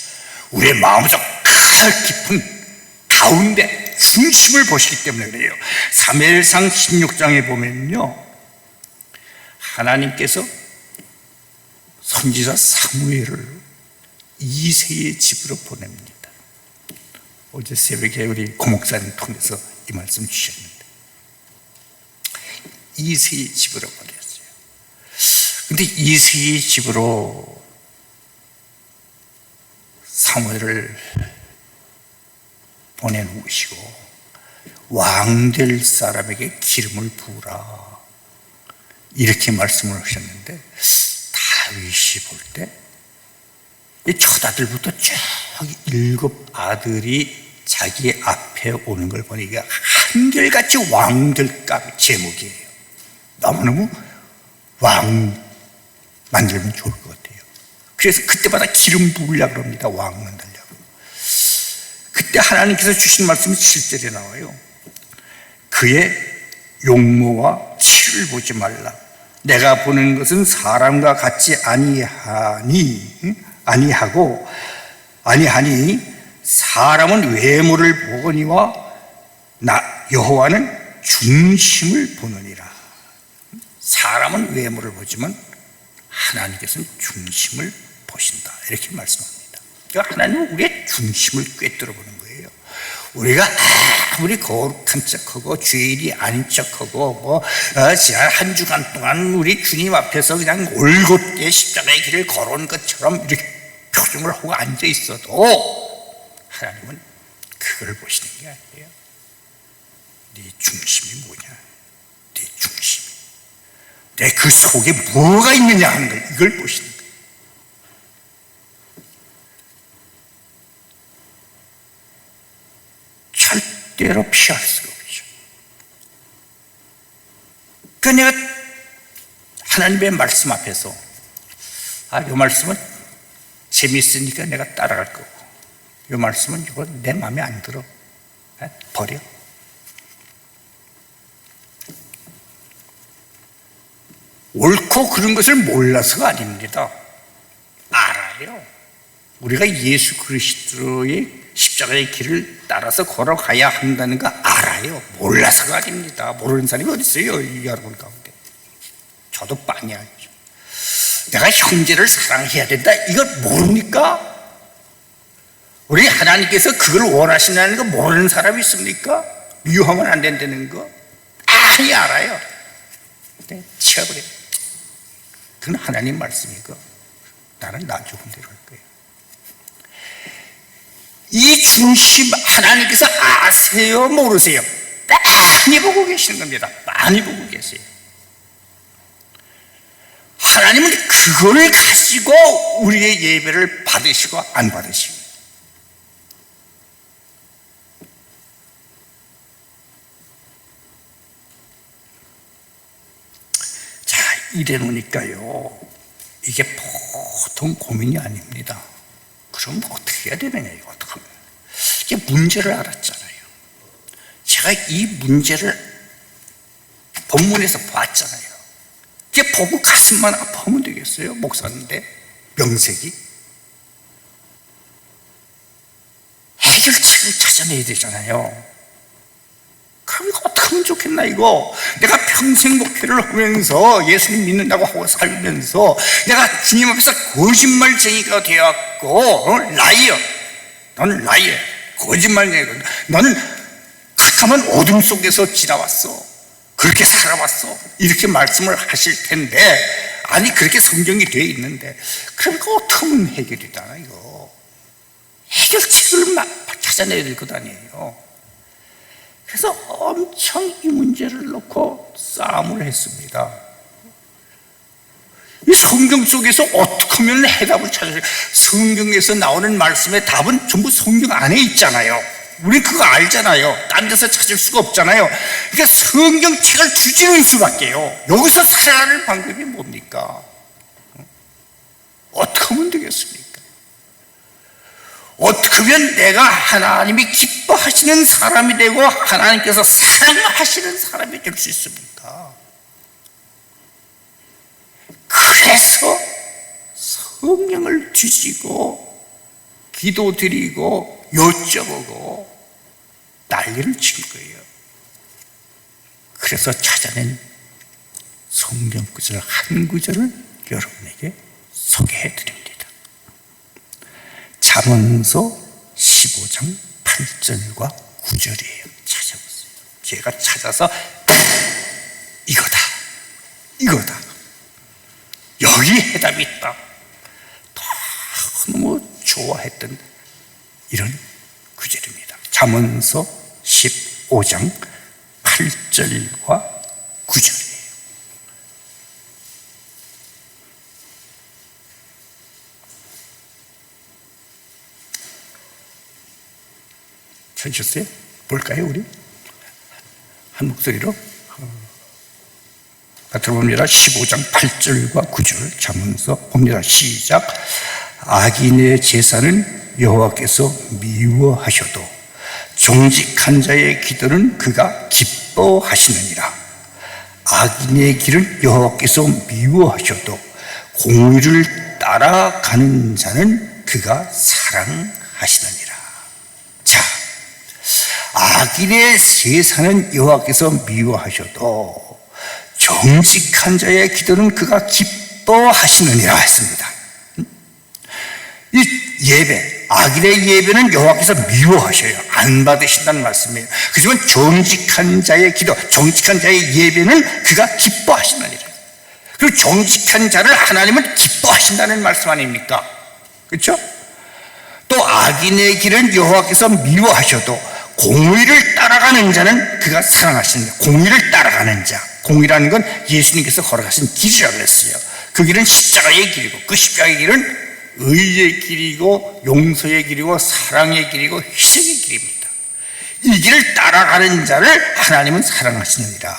우리의 마음속 가장 깊은 가운데 중심을 보시기 때문에 그래요. 사무엘상 16장에 보면요, 하나님께서 선지자 사무엘을 이새의 집으로 보냅니다. 어제 새벽에 우리 고목사님 통해서 이 말씀 주셨는데, 이새의 집으로 보냈어요. 근데 이새의 집으로 사무엘을 보내놓으시고 왕 될 사람에게 기름을 부으라, 이렇게 말씀을 하셨는데, 다윗이 볼 때 이 첫아들부터 쭉 7 아들이 자기 앞에 오는 걸 보니 이게 한결같이 왕들감 제목이에요. 너무너무 왕 만들면 좋을 것 같아요. 그래서 그때마다 기름 부으려고 합니다. 왕 만들려고. 그때 하나님께서 주신 말씀이 7절에 나와요. 그의 용모와 치를 보지 말라. 내가 보는 것은 사람과 같지 아니하니 사람은 외모를 보거니와 여호와는 중심을 보느니라. 사람은 외모를 보지만 하나님께서는 중심을 보신다, 이렇게 말씀합니다. 그러니까 하나님은 우리의 중심을 꿰뚫어 보는 거예요. 우리가 아무리 거룩한 척하고 죄인이 아닌 척하고 지난 한 주간 동안 우리 주님 앞에서 그냥 올곧게 십자가의 길을 걸어온 것처럼 이렇게 표정을 하고 앉아 있어도 하나님은 그걸 보시는 게 아니에요. 네 중심이 뭐냐? 네 중심이 내 그 속에 뭐가 있느냐 하는 걸, 이걸 보시는 거예요. 절대로 피할 수가 없죠. 그러니까 내가 하나님의 말씀 앞에서 이 말씀은 재미있으니까 내가 따라갈 거고, 이 말씀은 이거 내 마음에 안 들어, 버려. 옳고 그런 것을 몰라서가 아닙니다. 알아요. 우리가 예수 그리스도의 십자가의 길을 따라서 걸어가야 한다는 거 알아요. 몰라서가 아닙니다. 모르는 사람이 어디 있어요, 이 여러분 가운데. 저도 빤히 알죠. 내가 형제를 사랑해야 된다, 이걸 모릅니까? 우리 하나님께서 그걸 원하신다는 거 모르는 사람이 있습니까? 미워하면 안 된다는 거 아니 알아요. 네, 치워버려요. 그건 하나님 말씀이고 나는 나 좋은 대로 할 거예요. 이 중심 하나님께서 아세요, 모르세요? 많이 보고 계시는 겁니다. 많이 보고 계세요. 하나님은 그걸 가지고 우리의 예배를 받으시고 안 받으시고, 이래 놓으니까요, 이게 보통 고민이 아닙니다. 그럼 어떻게 해야 되느냐, 이거 어떻게 하면. 이게 문제를 알았잖아요. 제가 이 문제를 본문에서 봤잖아요. 이게 보고 가슴만 아파하면 되겠어요? 목사인데, 명색이. 해결책을 찾아내야 되잖아요. 그럼 이거 어떻게 하면 좋겠나, 이거. 내가 평생 목회를 하면서 예수님 믿는다고 하고 살면서 내가 주님 앞에서 거짓말쟁이가 되었고, 라이어, 너는 라이어, 거짓말쟁이거든. 너는 캄캄한 어둠 속에서 지나왔어, 그렇게 살아왔어, 이렇게 말씀을 하실 텐데, 아니 그렇게 성경이 되어 있는데, 그럼 이거 어떻게 하면 해결이 되나, 이거. 해결책을 찾아내야 될 것 아니에요. 그래서 엄청 이 문제를 놓고 싸움을 했습니다. 이 성경 속에서 어떻게 하면 해답을 찾아요? 성경에서 나오는 말씀의 답은 전부 성경 안에 있잖아요. 우리 그거 알잖아요. 딴 데서 찾을 수가 없잖아요. 그러니까 성경책을 주지는 수밖에요. 여기서 살아가는 방법이 뭡니까? 어떻게 하면 되겠습니까? 어떻게 하면 내가 하나님이 기뻐하시는 사람이 되고 하나님께서 사랑하시는 사람이 될 수 있습니까? 그래서 성령을 뒤지고 기도드리고 여쭤보고 난리를 친 거예요. 그래서 찾아낸 성경 구절 한 구절을 여러분에게 소개해 드립니다. 잠언서 15장 8절과 9절이에요. 찾아보세요. 제가 찾아서 이거다, 이거다, 여기 해답이 있다, 너무 좋아했던 이런 구절입니다. 잠언서 15장 8절과 9절이에요. 찾으셨어요? 볼까요, 우리? 한 목소리로 들어봅니다. 15장 8절과 9절 잠언서 봅니다. 시작. 악인의 제사는 여호와께서 미워하셔도 정직한 자의 기도는 그가 기뻐하시느니라. 악인의 길은 여호와께서 미워하셔도 공의를 따라가는 자는 그가 사랑하시느니라. 자, 악인의 제사는 여호와께서 미워하셔도 정직한 자의 기도는 그가 기뻐하시느니라 했습니다. 이 예배, 악인의 예배는 여호와께서 미워하셔요. 안 받으신다는 말씀이에요. 그렇지만 정직한 자의 기도, 정직한 자의 예배는 그가 기뻐하시느니라. 그리고 정직한 자를 하나님은 기뻐하신다는 말씀 아닙니까? 그렇죠? 또 악인의 길은 여호와께서 미워하셔도 공의를 따라가는 자는 그가 사랑하신다. 공의를 따라가는 자, 공의라는 건 예수님께서 걸어가신 길이라고 했어요. 그 길은 십자가의 길이고, 그 십자가의 길은 의의 길이고, 용서의 길이고, 사랑의 길이고, 희생의 길입니다. 이 길을 따라가는 자를 하나님은 사랑하시느니라.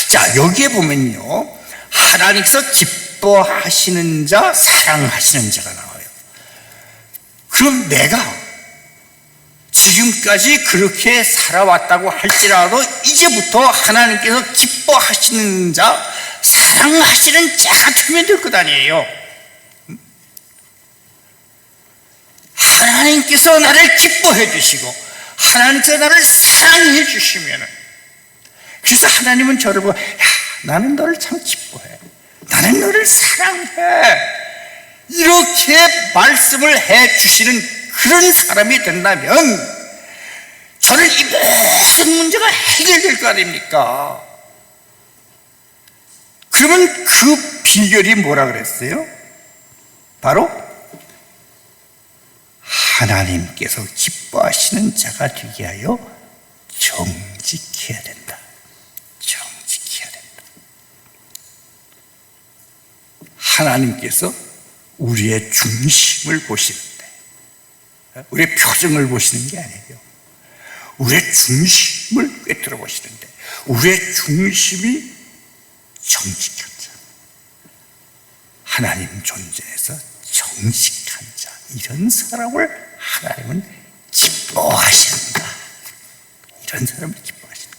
자, 여기에 보면요, 하나님께서 기뻐하시는 자, 사랑하시는 자가 나와요. 그럼 내가 지금까지 그렇게 살아왔다고 할지라도 이제부터 하나님께서 기뻐하시는 자, 사랑하시는 자가 되면 될 것 아니에요. 하나님께서 나를 기뻐해 주시고 하나님께서 나를 사랑해 주시면, 그래서 하나님은 저를 보고, 야, 나는 너를 참 기뻐해, 나는 너를 사랑해, 이렇게 말씀을 해 주시는 그런 사람이 된다면 저는 이 모든 문제가 해결될 거 아닙니까? 그러면 그 비결이 뭐라 그랬어요? 바로 하나님께서 기뻐하시는 자가 되게 하여 정직해야 된다. 정직해야 된다. 하나님께서 우리의 중심을 보시는데, 우리의 표정을 보시는 게 아니에요. 우리의 중심을 꿰뚫어 보시는데, 우리의 중심이 정직한 자, 하나님 존재에서 정직한 자, 이런 사람을 하나님은 기뻐하신다. 이런 사람을 기뻐하신다.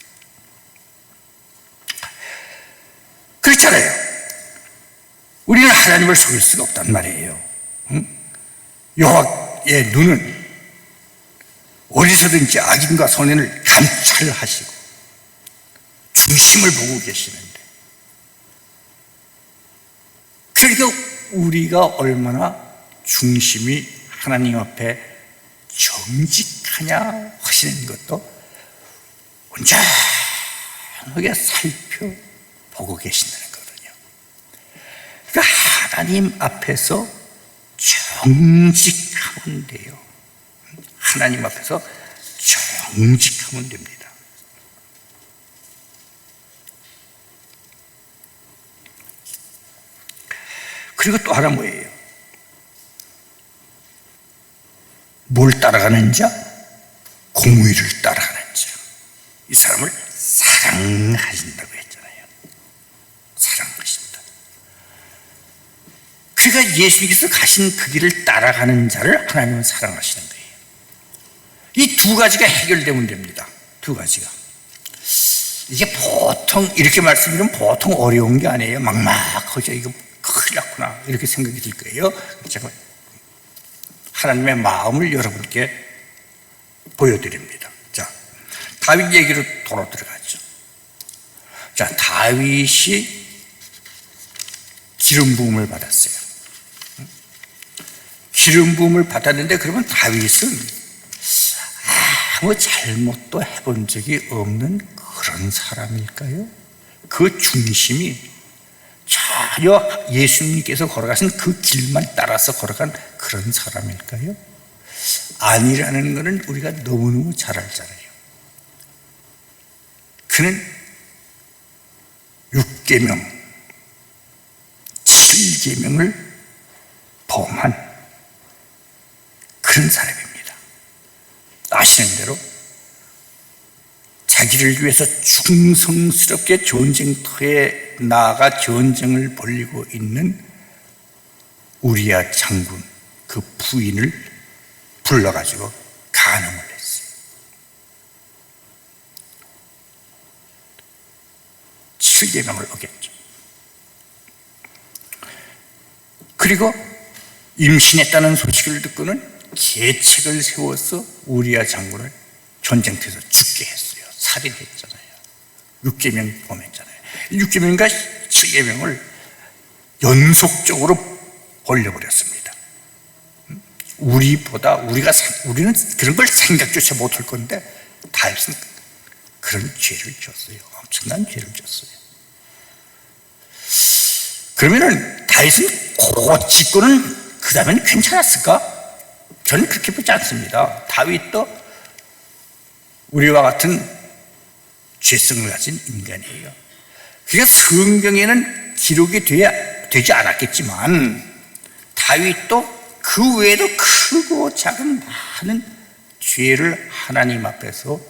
그렇잖아요. 우리는 하나님을 속일 수가 없단 말이에요. 여호와의 눈은 어디서든지 악인과 선인을 감찰하시고 중심을 보고 계시는데, 그러니까 우리가 얼마나 중심이 하나님 앞에 정직하냐 하시는 것도 온전하게 살펴보고 계신다는 거거든요. 그러니까 하나님 앞에서 정직하면 돼요. 하나님 앞에서 정직하면 됩니다. 그리고 또 하나 뭐예요? 뭘 따라가는 자? 공의를 따라가는 자. 이 사람을 사랑하신다고 했잖아요. 사랑하신다. 그러니까 예수님께서 가신 그 길을 따라가는 자를 하나님은 사랑하시는 거예요. 이 두 가지가 해결되면 됩니다. 두 가지가. 이게 보통 이렇게 말씀드리면 보통 어려운 게 아니에요. 막막하죠. 이거 큰일 났구나 이렇게 생각이 들 거예요. 제가 하나님의 마음을 여러분께 보여드립니다. 자, 다윗 얘기로 돌아 들어가죠. 자, 다윗이 기름 부음을 받았어요. 기름 부음을 받았는데, 그러면 다윗은 아무 잘못도 해본 적이 없는 그런 사람일까요? 그 중심이 전혀 예수님께서 걸어가신 그 길만 따라서 걸어간 그런 사람일까요? 아니라는 것은 우리가 너무너무 잘 알잖아요. 그는 6계명, 7계명을 범한 그런 사람입니다. 아시는 대로 자기를 위해서 충성스럽게 전쟁터에 나아가 전쟁을 벌이고 있는 우리야 장군, 그 부인을 불러가지고 간음을 했어요. 7계명을 어겼죠. 그리고 임신했다는 소식을 듣고는 계책을 세워서 우리야 장군을 전쟁터에서 죽게 했어요. 살인했잖아요. 6계명 범했잖아요. 6계명과 7계명을 연속적으로 벌려버렸습니다. 우리는 그런 걸 생각조차 못할 건데 다윗은 그런 죄를 졌어요. 엄청난 죄를 졌어요. 그러면은 다윗은 그거 짓고는 그 다음엔 괜찮았을까? 저는 그렇게 보지 않습니다. 다윗도 우리와 같은 죄성을 가진 인간이에요. 그러니까 성경에는 기록이 되지 않았겠지만 다윗도 그 외에도 크고 작은 많은 죄를 하나님 앞에서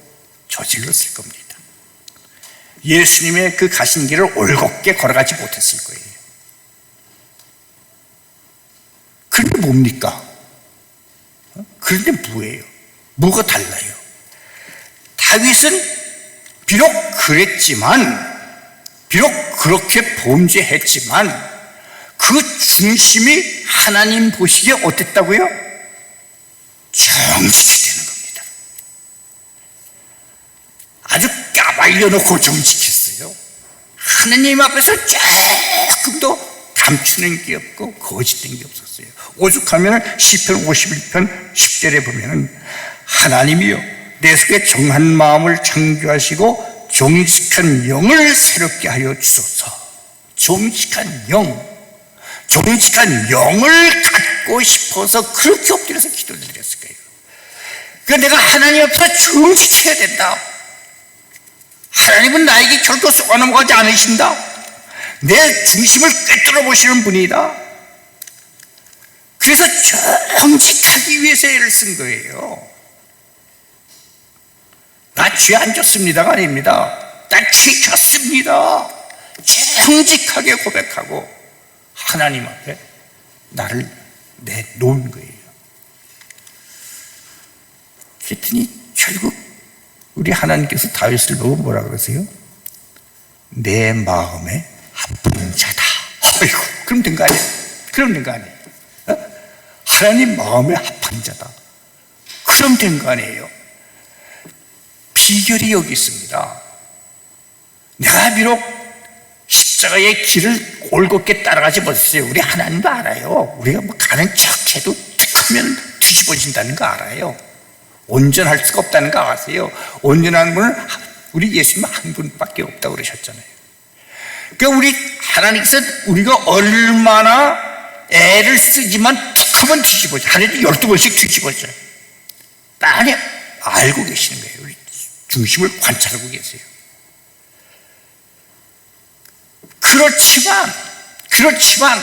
저질렀을 겁니다. 예수님의 그 가신 길을 올곧게 걸어가지 못했을 거예요. 그게 뭡니까? 그런데 뭐예요? 뭐가 달라요? 다윗은 비록 그렇게 범죄했지만 그 중심이 하나님 보시기에 어땠다고요? 정직히 되는 겁니다. 아주 까발려놓고 정직했어요. 하나님 앞에서 조금도 감추는 게 없고 거짓된 게 없었어요. 오죽하면 시편 51편 10절에 보면은 하나님이여 내 속에 정한 마음을 창조하시고 정직한 영을 새롭게 하여 주소서. 정직한 영을 갖고 싶어서 그렇게 엎드려서 기도를 드렸을 거예요. 그러니까 내가 하나님 앞에서 정직해야 된다. 하나님은 나에게 결코 쏘아넘어가지 않으신다. 내 중심을 꿰뚫어 보시는 분이다. 그래서 정직하기 위해서 애를 쓴 거예요. 나 죄 안 졌습니다가 아닙니다. 나 죄 졌습니다. 정직하게 고백하고 하나님 앞에 나를 내놓은 거예요. 그랬더니 결국 우리 하나님께서 다윗을 보고 뭐라 그러세요? 내 마음에 아픈 자다. 아이고, 그럼 된 거 아니에요? 하나님 마음에 아픈 자다. 그럼 된 거 아니에요? 비결이 여기 있습니다. 내가 비록 십자가의 길을 올곧게 따라가지 못했어요. 우리 하나님도 알아요. 우리가 뭐 가는 척해도 툭하면 뒤집어진다는 거 알아요. 온전할 수가 없다는 거 아세요? 온전한 분은 우리 예수님 한 분밖에 없다고 그러셨잖아요. 그러니까 우리 하나님께서 우리가 얼마나 애를 쓰지만 툭하면 뒤집어져. 하늘이 12번씩 뒤집어져요. 많이 알고 계시는 거예요. 우리 중심을 관찰하고 계세요. 그렇지만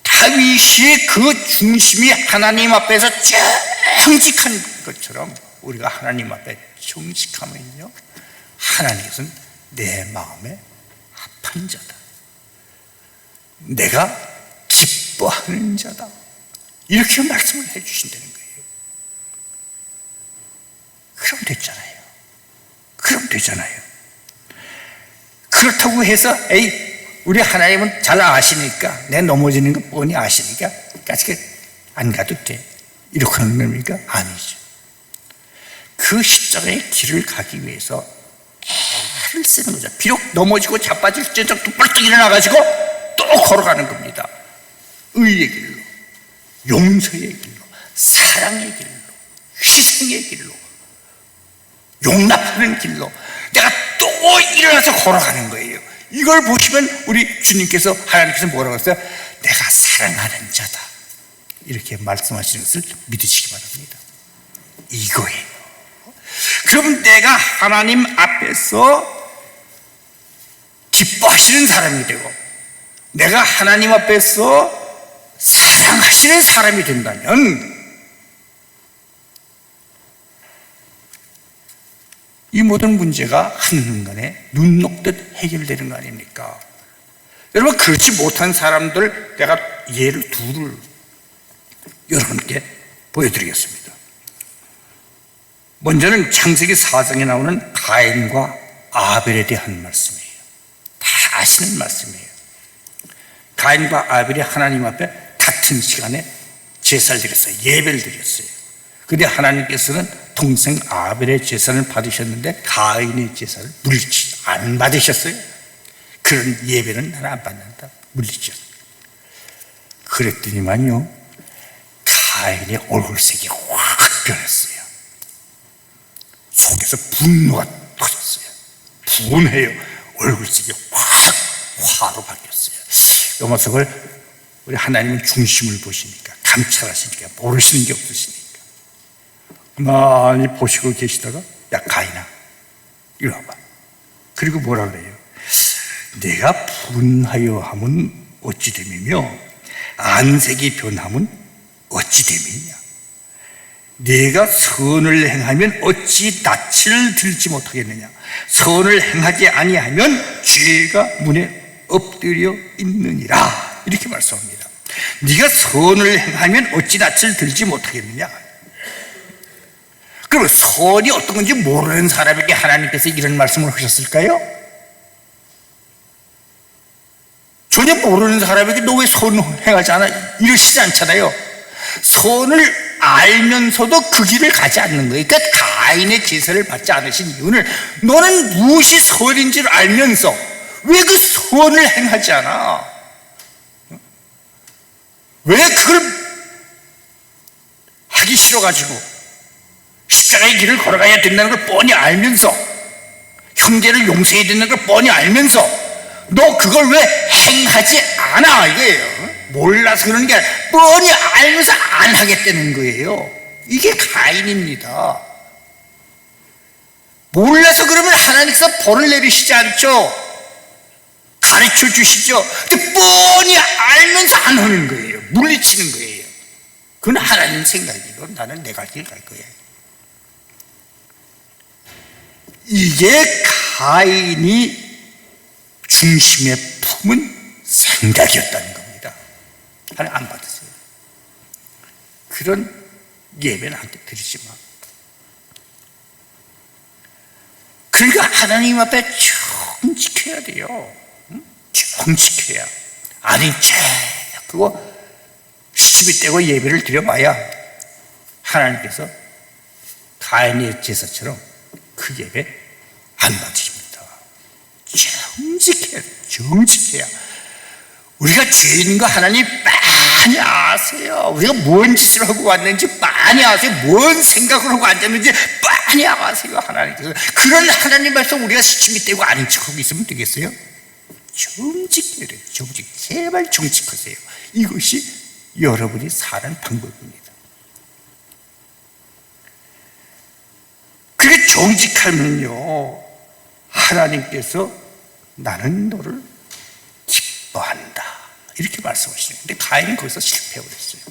다윗이 그 중심이 하나님 앞에서 정직한 것처럼 우리가 하나님 앞에 정직하면요, 하나님께서는 내 마음에 합한 자다. 내가 기뻐하는 자다. 이렇게 말씀을 해주신다는 거예요. 그럼 되잖아요. 그렇다고 해서 우리 하나님은 잘 아시니까 내 넘어지는 거 뻔히 아시니까 까짓게 안 가도 돼. 이렇게 하는 겁니까? 아니죠. 그 십자가의 길을 가기 위해서 애를 쓰는 거죠. 비록 넘어지고 자빠질지라도 벌떡 일어나가지고 또 걸어가는 겁니다. 의의 길로, 용서의 길로, 사랑의 길로, 희생의 길로, 용납하는 길로 내가 또 일어나서 걸어가는 거예요. 이걸 보시면 우리 주님께서, 하나님께서 뭐라고 했어요? 내가 사랑하는 자다. 이렇게 말씀하시는 것을 믿으시기 바랍니다. 이거예요. 그럼 내가 하나님 앞에서 기뻐하시는 사람이 되고 내가 하나님 앞에서 사랑하시는 사람이 된다면 이 모든 문제가 한순간에 눈 녹듯 해결되는 거 아닙니까? 여러분, 그렇지 못한 사람들 내가 예를 둘을 여러분께 보여드리겠습니다. 먼저는 창세기 4장에 나오는 가인과 아벨에 대한 말씀이에요. 다 아시는 말씀이에요. 가인과 아벨이 하나님 앞에 같은 시간에 제사를 드렸어요. 예배를 드렸어요. 그런데 하나님께서는 동생 아벨의 제사를 받으셨는데 가인의 제사를 물리치 안 받으셨어요. 그런 예배는 나는 안 받는다. 물리쳤어요. 그랬더니만요, 가인의 얼굴색이 확 변했어요. 속에서 분노가 터졌어요. 분해요. 얼굴색이 확 화로 바뀌었어요. 이 모습을 우리 하나님은 중심을 보시니까, 감찰하시니까, 모르시는 게 없으시니까 많이 보시고 계시다가, 야 가인아 이리 와봐. 그리고 뭐라 그래요? 내가 분하여 함은 어찌 됨이며 안색이 변함은 어찌 됨이냐. 내가 선을 행하면 어찌 낯을 들지 못하겠느냐. 선을 행하지 아니하면 죄가 문에 엎드려 있느니라. 이렇게 말씀합니다. 네가 선을 행하면 어찌 낯을 들지 못하겠느냐. 그러면 선이 어떤 건지 모르는 사람에게 하나님께서 이런 말씀을 하셨을까요? 전혀 모르는 사람에게 너 왜 선 행하지 않아? 이러시지 않잖아요. 선을 알면서도 그 길을 가지 않는 거예요. 그러니까 가인의 제사를 받지 않으신 이유는, 너는 무엇이 선인지를 알면서 왜 그 선을 행하지 않아? 왜 그걸 하기 싫어가지고 십자가의 길을 걸어가야 된다는 걸 뻔히 알면서, 형제를 용서해야 된다는 걸 뻔히 알면서 너 그걸 왜 행하지 않아? 이거예요. 몰라서 그러는 게 아니라 뻔히 알면서 안 하겠다는 거예요. 이게 가인입니다. 몰라서 그러면 하나님께서 벌을 내리시지 않죠. 가르쳐 주시죠. 근데 뻔히 알면서 안 하는 거예요. 물리치는 거예요. 그건 하나님 생각이고 나는 내 갈 길 갈 거야. 이게 가인이 중심에 품은 생각이었다는 겁니다. 하나님 안 받으세요. 그런 예배는 한테 드리지 마. 그러니까 하나님 앞에 정직해야 돼요. 정직해야. 아니 그거 시집이 떼고 예배를 드려봐야 하나님께서 가인의 제사처럼 그 예배 안 받으십니다. 정직해야. 우리가 죄인과 하나님 많이 아세요. 우리가 뭔 짓을 하고 왔는지 많이 아세요. 뭔 생각을 하고 앉았는지 많이 아세요. 하나님께서. 그런 하나님 말씀 우리가 시침이 떼고 아닌 척하고 있으면 되겠어요? 정직해야 돼요. 제발 정직하세요. 이것이 여러분이 사는 방법입니다. 그게 정직하면요, 하나님께서 나는 너를 기뻐한다 이렇게 말씀하시네요. 근데 가인은 거기서 실패해버렸어요.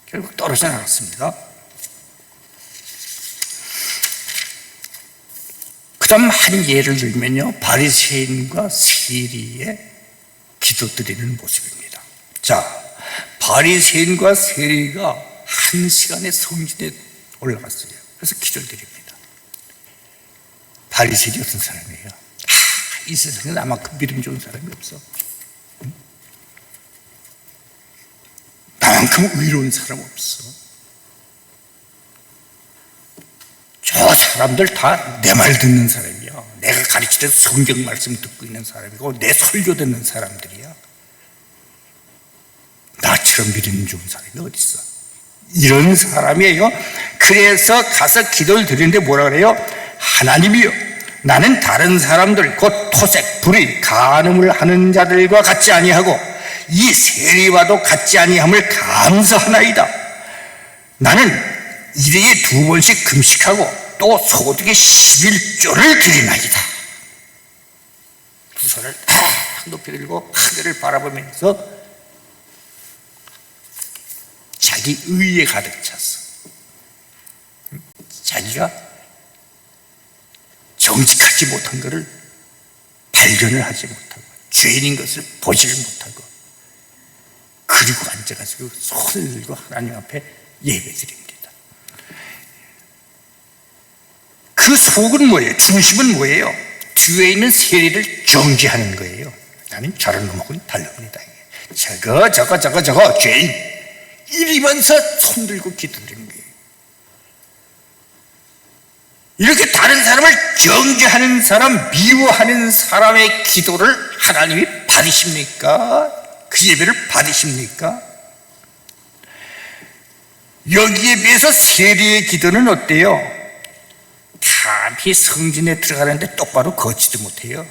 결국 떨어져 나갔습니다. 그 다음 한 예를 들면요, 바리새인과 세리의 기도드리는 모습입니다. 자, 바리새인과 세리가 한 시간에 성전에 올라갔어요. 그래서 기도를 드립니다. 바리새인이 어떤 사람이에요? 이 세상에 나만큼 믿음 좋은 사람이 없어. 나만큼 의로운 사람 없어. 저 사람들 다 내 말 듣는 사람이야. 내가 가르치는 성경 말씀 듣고 있는 사람이고 내 설교 듣는 사람들이야. 나처럼 믿음 좋은 사람이 어디 있어? 이런 사람이에요. 그래서 가서 기도를 드리는데 뭐라 그래요? 하나님이요, 나는 다른 사람들 곧 토색, 불의, 간음을 하는 자들과 같지 아니하고 이 세리와도 같지 아니함을 감사하나이다. 나는 일회에 2번씩 금식하고 또 소득의 11조를 드리나이다. 두 손을 높이 들고 하늘을 바라보면서 자기 의에 가득 찼어. 자기가 정직하지 못한 것을 발견을 하지 못하고 죄인인 것을 보지를 못하고, 그리고 앉아가지고 손을 들고 하나님 앞에 예배드립니다. 그 속은 뭐예요? 중심은 뭐예요? 뒤에 있는 세리를 정죄하는 거예요. 나는 저런 놈하고는 다릅니다. 저거 죄인, 이러면서 손 들고 기도드리는 거예요. 이렇게 다른 사람을 정죄하는 사람, 미워하는 사람의 기도를 하나님이 받으십니까? 그 예배를 받으십니까? 여기에 비해서 세리의 기도는 어때요? 감히 성전에 들어가는데 똑바로 걷지도 못해요.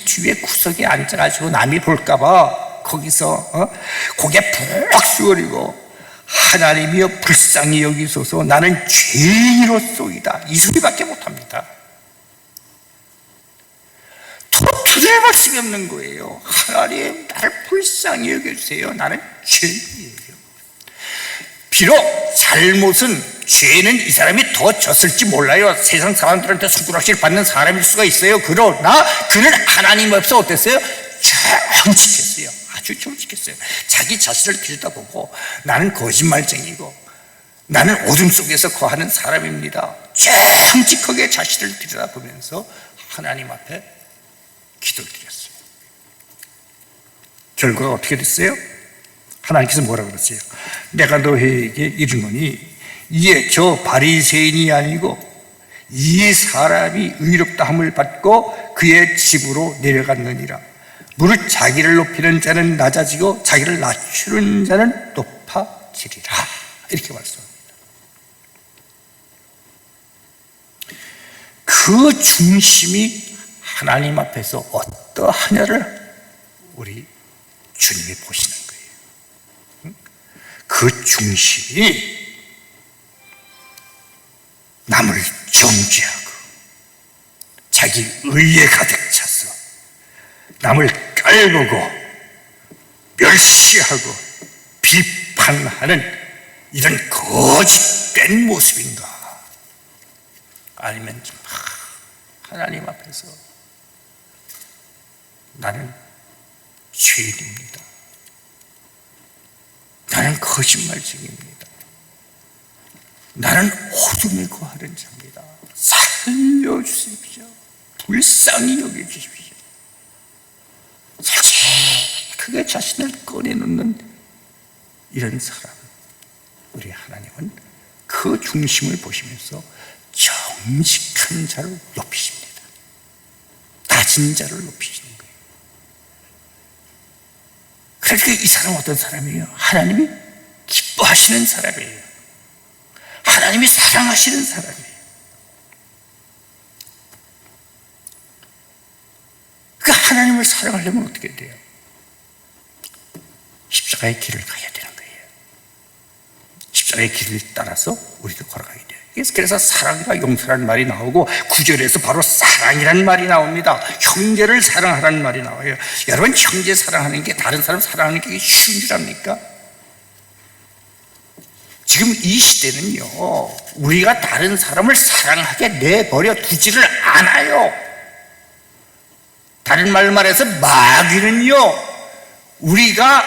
뒤에 구석에 앉아가지고 남이 볼까봐 거기서 고개 푹 숙여리고 하나님이여 불쌍히 여기소서 나는 죄인으로소이다 이 소리밖에 못합니다. 도토리의 말씀이 없는 거예요. 하나님 나를 불쌍히 여겨주세요. 나는 죄인이에요. 비록 잘못은 죄는 이 사람이 더 졌을지 몰라요. 세상 사람들한테 손가락질 받는 사람일 수가 있어요. 그러나 그는 하나님 앞에서 어땠어요? 정직했어요. 아주 정직했어요. 자기 자신을 들여다보고 나는 거짓말쟁이고 나는 어둠 속에서 거하는 사람입니다. 정직하게 자신을 들여다보면서 하나님 앞에 기도를 드렸어요. 결과가 어떻게 됐어요? 하나님께서 뭐라고 그랬어요? 내가 너에게 이르노니 이에 저 바리새인이 아니고 이 사람이 의롭다함을 받고 그의 집으로 내려갔느니라. 무릇 자기를 높이는 자는 낮아지고 자기를 낮추는 자는 높아지리라. 이렇게 말씀합니다. 그 중심이 하나님 앞에서 어떠하냐를 우리 주님이 보시는 거예요. 그 중심이 남을 정죄하고 자기 의에 가득 차서 남을 깔보고 멸시하고 비판하는 이런 거짓된 모습인가? 아니면 하나님 앞에서 나는 죄인입니다. 나는 거짓말쟁이입니다. 나는 어둠에 거하는 자입니다. 살려주십시오. 불쌍히 여겨주십시오. 솔직하게 자신을 꺼내놓는 이런 사람, 우리 하나님은 그 중심을 보시면서 정직한 자를 높이십니다. 낮은 자를 높이시는 거예요. 그러니까 이 사람은 어떤 사람이에요? 하나님이 기뻐하시는 사람이에요. 하나님이 사랑하시는 사람이에요. 그러니까 하나님을 사랑하려면 어떻게 돼요? 십자가의 길을 가야 되는 거예요. 십자가의 길을 따라서 우리도 걸어가야 돼요. 그래서 사랑과 용서라는 말이 나오고 9절에서 바로 사랑이라는 말이 나옵니다. 형제를 사랑하라는 말이 나와요. 여러분, 형제 사랑하는 게 다른 사람 사랑하는 게 쉬운 줄 압니까? 지금 이 시대는요, 우리가 다른 사람을 사랑하게 내버려 두지를 않아요. 다른 말로 말해서 마귀는요, 우리가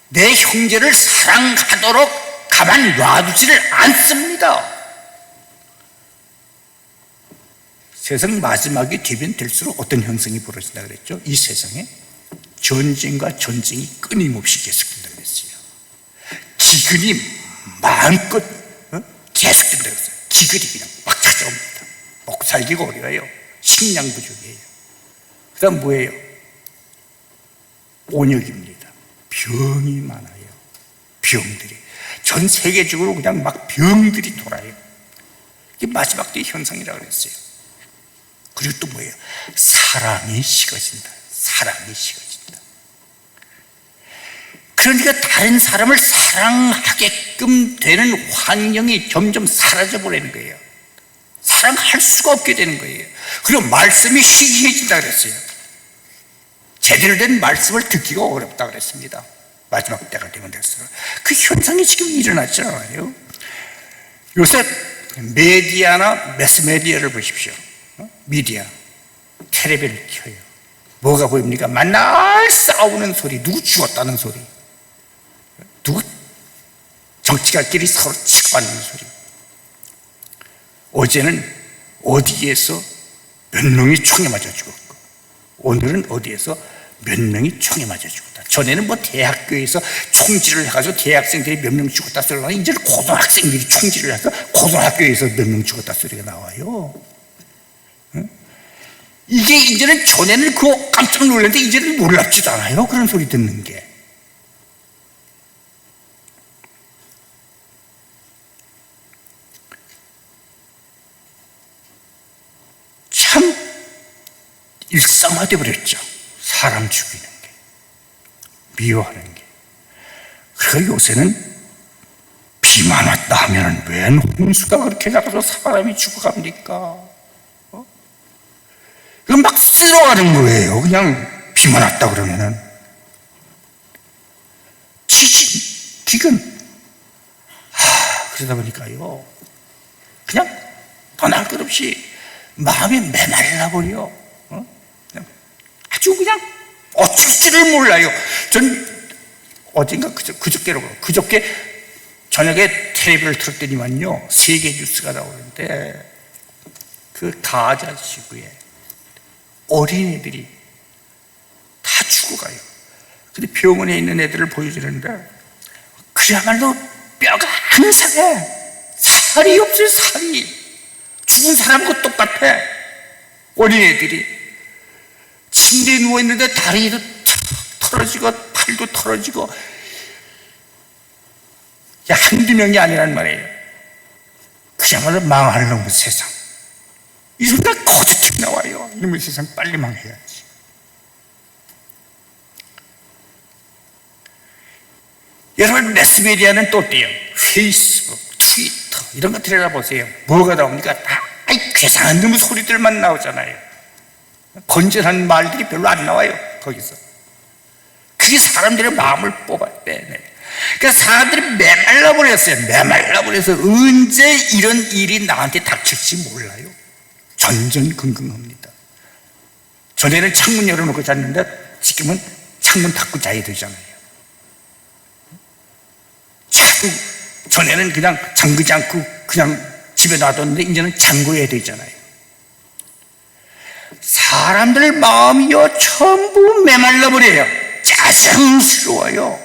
내 형제를 사랑하도록 가만 놔두지를 않습니다. 세상 마지막이 되면 될수록 어떤 현상이 벌어진다 그랬죠? 이 세상에 전쟁과 전쟁이 끊임없이 계속된다 그랬어요. 기근이 마음껏 계속된다 그랬어요. 기근이 그냥 막 찾아옵니다. 먹고 살기가 어려워요. 식량 부족이에요. 그 다음 뭐예요? 온역입니다. 병이 많아요. 병들이 전 세계적으로 그냥 막 병들이 돌아요. 이게 마지막 때의 현상이라고 그랬어요. 그리고 또 뭐예요? 사랑이 식어진다. 사랑이 식어진다. 그러니까 다른 사람을 사랑하게끔 되는 환경이 점점 사라져 버리는 거예요. 사랑할 수가 없게 되는 거예요. 그리고 말씀이 희귀해진다 그랬어요. 제대로 된 말씀을 듣기가 어렵다 그랬습니다. 마지막 때가 되면 될수록 그 현상이 지금 일어나지 않아요. 요새 메디아나 매스메디아를 보십시오. 미디어, 텔레비를 켜요. 뭐가 보입니까? 맨날 싸우는 소리, 누구 죽었다는 소리, 누구 정치가끼리 서로 치고받는 소리. 어제는 어디에서 몇 명이 총에 맞아 죽었고, 오늘은 어디에서 몇 명이 총에 맞아 죽었다. 전에는 뭐 대학교에서 총질을 해가지고 대학생들이 몇 명 죽었다 소리가 나와요. 이제는 고등학생들이 총질을 해서 고등학교에서 몇 명 죽었다 소리가 나와요. 이게 이제는 전에는 그거 깜짝 놀랐는데 이제는 놀랍지도 않아요. 그런 소리 듣는 게. 일상화돼 버렸죠. 사람 죽이는 게, 미워하는 게. 그래서 요새는 비만 왔다 하면 웬 홍수가 그렇게 나가서 사람이 죽어갑니까? 그럼 막 쓸어가는 거예요. 그냥 비만 왔다 그러면은. 지진, 기근. 그러다 보니까요, 그냥 떠날 것 없이 마음이 메말라버려. 아주 그냥 어쩔 줄을 몰라요. 전 어젠가 그저께 저녁에 텔레비를 틀었더니만요, 세계 뉴스가 나오는데 그 가자 지구에 어린애들이 다 죽어가요. 근데 병원에 있는 애들을 보여주는데 그야말로 뼈가 안 상해. 살이 없어요. 살이. 죽은 사람과 똑같아. 어린애들이 침대에 누워있는데 다리도 털어지고 팔도 털어지고. 한두 명이 아니란 말이에요. 그야말로 망할 놈의 세상. 이 소리가 거듭 나와요. 이놈의 세상 빨리 망해야지. 여러분, 매스미디어는 또 어때요? 페이스북, 트위터 이런 거 들여다보세요. 뭐가 나옵니까? 괴상한 놈의 소리들만 나오잖아요. 건전한 말들이 별로 안 나와요. 거기서. 그게 사람들의 마음을 빼내. 그러니까 사람들이 메말라버렸어요. 메말라버려서 언제 이런 일이 나한테 닥칠지 몰라요. 전전긍긍합니다. 전에는 창문 열어놓고 잤는데 지금은 창문 닫고 자야 되잖아요. 전에는 그냥 잠그지 않고 그냥 집에 놔뒀는데 이제는 잠궈야 되잖아요. 사람들 마음이요 전부 메말라버려요. 짜증스러워요.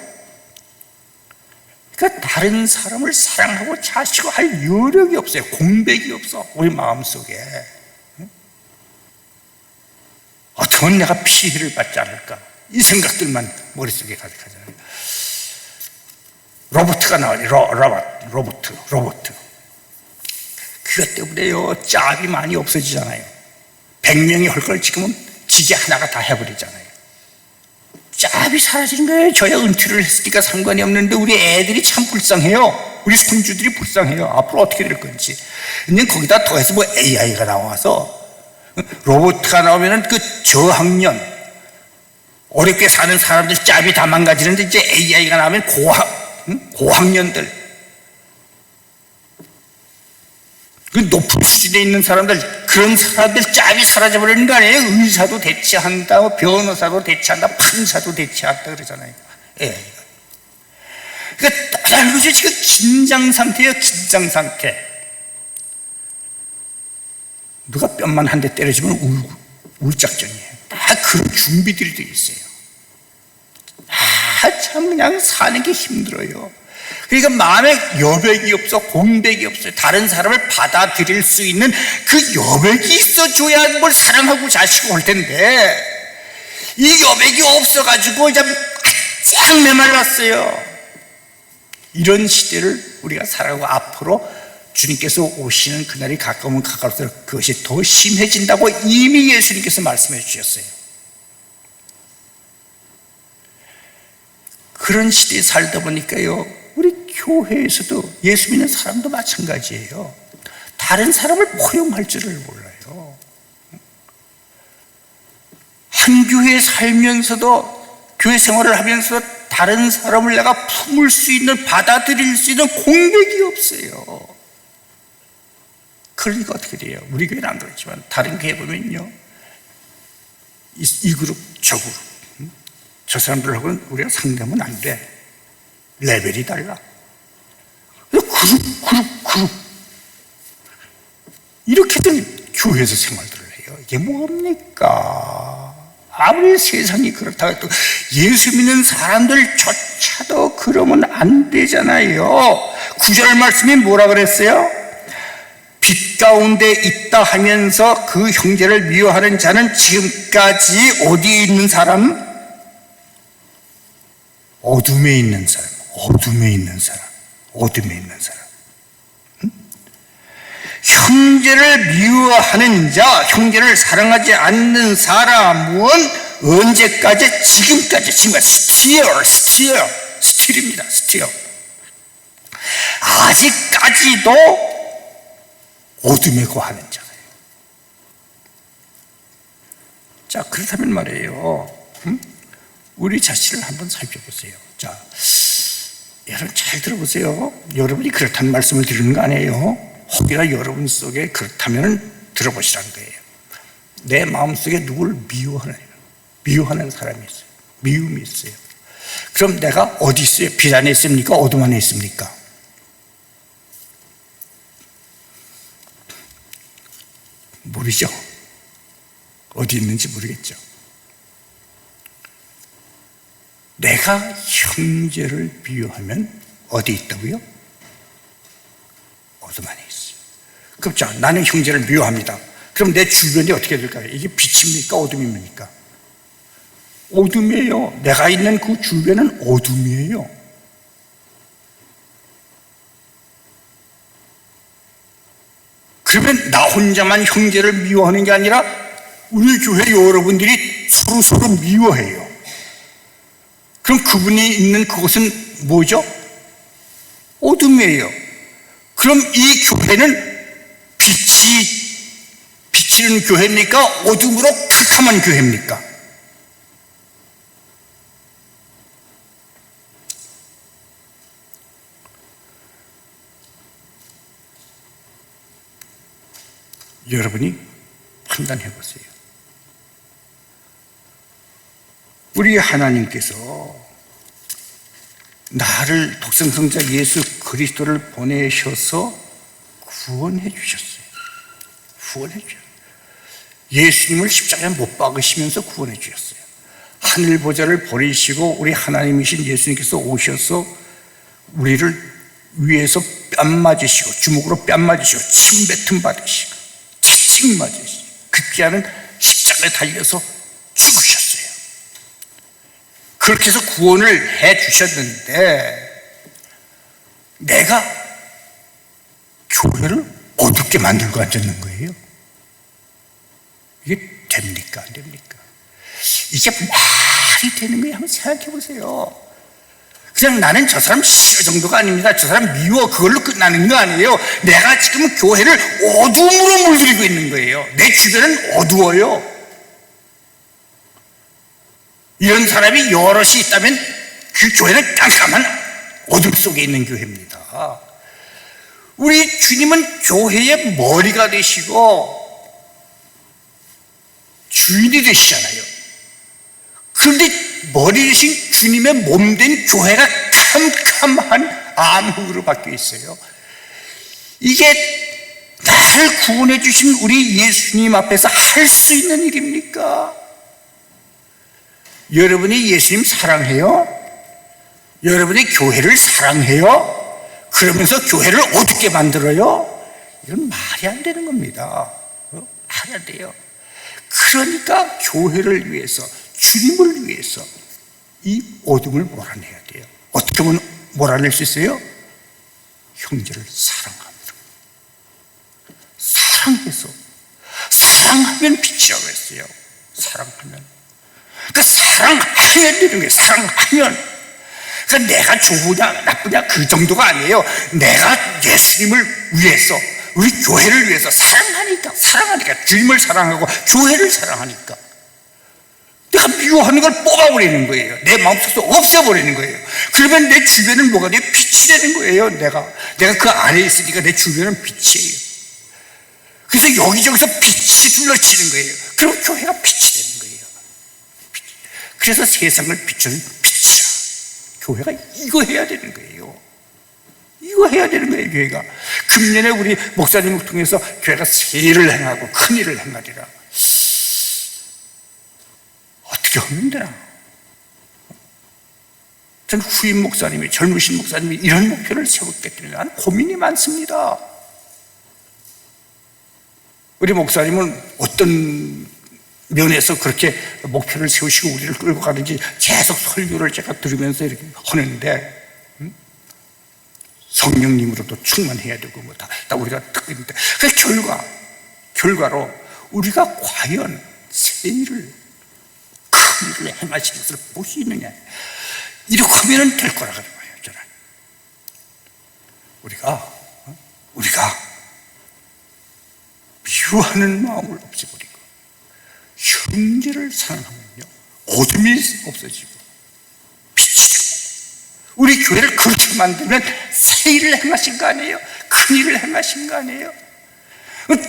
그러니까 다른 사람을 사랑하고 자시고 할 여력이 없어요. 공백이 없어. 우리 마음속에. 어쩌면 내가 피해를 받지 않을까, 이 생각들만 머릿속에 가득하잖아요. 로봇가 나와요. 로봇. 그것 때문에요, 짭이 많이 없어지잖아요. 100명이 할 걸 지금은 기계 하나가 다 해버리잖아요. 짭이 사라지는 거예요. 저야 은퇴를 했으니까 상관이 없는데 우리 애들이 참 불쌍해요. 우리 손주들이 불쌍해요. 앞으로 어떻게 될 건지. 근데 거기다 더해서 뭐 AI가 나와서, 로봇가 나오면은 그 저학년, 어렵게 사는 사람들 짭이 다 망가지는데 이제 AI가 나오면 고학년들, 그 높은 수준에 있는 사람들, 그런 사람들 짭이 사라져버리는 거 아니에요? 의사도 대체한다, 변호사도 대체한다, 판사도 대체한다 그러잖아요. 그러니까 따라서 지금 긴장 상태예요. 긴장 상태. 누가 뺨만 한 대 때려주면 울 작전이에요. 다 그런 준비들이 되어 있어요. 참 그냥 사는 게 힘들어요. 그러니까 마음에 여백이 없어, 공백이 없어요. 다른 사람을 받아들일 수 있는 그 여백이 있어줘야 뭘 사랑하고 자식고 할 텐데, 이 여백이 없어가지고 이제 쫙 메말랐어요. 이런 시대를 우리가 살아가고 앞으로 주님께서 오시는 그날이 가까우면 가까울수록 그것이 더 심해진다고 이미 예수님께서 말씀해 주셨어요. 그런 시대에 살다 보니까요, 우리 교회에서도 예수 믿는 사람도 마찬가지예요. 다른 사람을 포용할 줄을 몰라요. 한 교회에 살면서도, 교회 생활을 하면서도 다른 사람을 내가 품을 수 있는, 받아들일 수 있는 공백이 없어요. 그러니까 어떻게 돼요? 우리 교회는 안 그렇지만 다른 교회 보면요, 이 그룹, 저 그룹, 저 사람들하고는 우리가 상대하면 안 돼. 레벨이 달라. 그룹. 이렇게들 교회에서 생활들을 해요. 이게 뭡니까? 아무리 세상이 그렇다 해도 예수 믿는 사람들조차도 그러면 안 되잖아요. 9절 말씀이 뭐라 그랬어요? 빛 가운데 있다 하면서 그 형제를 미워하는 자는 지금까지 어디에 있는 사람? 어둠에 있는 사람. 응? 형제를 미워하는 자, 형제를 사랑하지 않는 사람은 언제까지? 지금까지 스틸입니다. 아직까지도 어둠에 거하는 자예요. 자, 그렇다면 말이에요, 우리 자신을 한번 살펴보세요. 자, 여러분 잘 들어보세요. 여러분이 그렇다는 말씀을 드리는 거 아니에요. 혹여나 여러분 속에 그렇다면 들어보시라는 거예요. 내 마음속에 누구를 미워하는 사람이 있어요. 미움이 있어요. 그럼 내가 어디 있어요? 빛 안에 있습니까? 어둠 안에 있습니까? 모르죠. 어디 있는지 모르겠죠. 내가 형제를 미워하면 어디 있다고요? 어둠 안에 있어요. 그럼 자, 나는 형제를 미워합니다. 그럼 내 주변이 어떻게 될까요? 이게 빛입니까? 어둠입니까? 어둠이에요. 내가 있는 그 주변은 어둠이에요. 그러면 나 혼자만 형제를 미워하는 게 아니라 우리 교회 여러분들이 서로 미워해요. 그럼 그분이 있는 그곳은 뭐죠? 어둠이에요. 그럼 이 교회는 빛이 비치는 교회입니까? 어둠으로 캄캄한 교회입니까? 여러분이 판단해 보세요. 우리 하나님께서 나를 독생성자 예수 그리스도를 보내셔서 구원해 주셨어요. 예수님을 십자가에 못 박으시면서 구원해 주셨어요. 하늘 보좌를 버리시고 우리 하나님이신 예수님께서 오셔서 우리를 위에서 뺨 맞으시고 주먹으로 뺨 맞으시고 침뱉음 받으시고 채찍 맞으시고 급기야는 십자가에 달려서 죽으셨어요. 그렇게 해서 구원을 해 주셨는데 내가 교회를 어둡게 만들고 앉았는 거예요. 이게 됩니까? 안 됩니까? 이게 말이 되는 거예요? 한번 생각해 보세요. 그냥 나는 저 사람 싫어 정도가 아닙니다. 저 사람 미워 그걸로 끝나는 거 아니에요. 내가 지금 교회를 어둠으로 물들이고 있는 거예요. 내 주변은 어두워요. 이런 사람이 여럿이 있다면 그 교회는 깜깜한 어둠 속에 있는 교회입니다. 우리 주님은 교회의 머리가 되시고 주인이 되시잖아요. 그런데 머리 되신 주님의 몸된 교회가 캄캄한 암흑으로 바뀌어 있어요. 이게 나를 구원해 주신 우리 예수님 앞에서 할 수 있는 일입니까? 여러분이 예수님 사랑해요? 여러분이 교회를 사랑해요? 그러면서 교회를 어둡게 만들어요? 이건 말이 안 되는 겁니다. 말이 안 돼요. 그러니까 교회를 위해서, 주님을 위해서 이 어둠을 몰아내야 돼요. 어떻게 하면 몰아낼 수 있어요? 형제를 사랑합니다. 사랑하면 빛이라고 했어요. 사랑하면. 그러니까 사랑하면 되는 거예요. 사랑하면. 그러니까 내가 좋으냐 나쁘냐 그 정도가 아니에요. 내가 예수님을 위해서 우리 교회를 위해서 사랑하니까 주님을 사랑하고 교회를 사랑하니까 내가 미워하는 걸 뽑아버리는 거예요. 내 마음속에서 없애버리는 거예요. 그러면 내 주변은 뭐가 돼요? 빛이 되는 거예요. 내가 그 안에 있으니까 내 주변은 빛이에요. 그래서 여기저기서 빛이 둘러치는 거예요. 그럼 교회가 빛이 되는 거예요. 그래서 세상을 비추는 빛이라. 교회가 이거 해야 되는 거예요. 이거 해야 되는 거예요. 교회가 금년에 우리 목사님을 통해서 교회가 세일을 행하고 큰 일을 행하리라. 어떻게 하면 되나? 전 후임 목사님이, 젊으신 목사님이 이런 목표를 세웠기 때문에 나는 고민이 많습니다. 우리 목사님은 어떤 면에서 그렇게 목표를 세우시고 우리를 끌고 가는지 계속 설교를 제가 들으면서 이렇게 하는데 성령님으로도 충만해야 되고 뭐 다 우리가 특별인데 그 결과로 우리가 과연 새 일을 큰 일을 행하시는 것을 볼 수 있느냐, 이렇게 하면 될 거라고 봐요. 저는 우리가 미워하는 마음을 없애버리고 형제를 사랑하면요 오줌이 없어지고 빛이 되고, 우리 교회를 그렇게 만들면 새 일을 행하신 거 아니에요? 큰 일을 행하신 거 아니에요?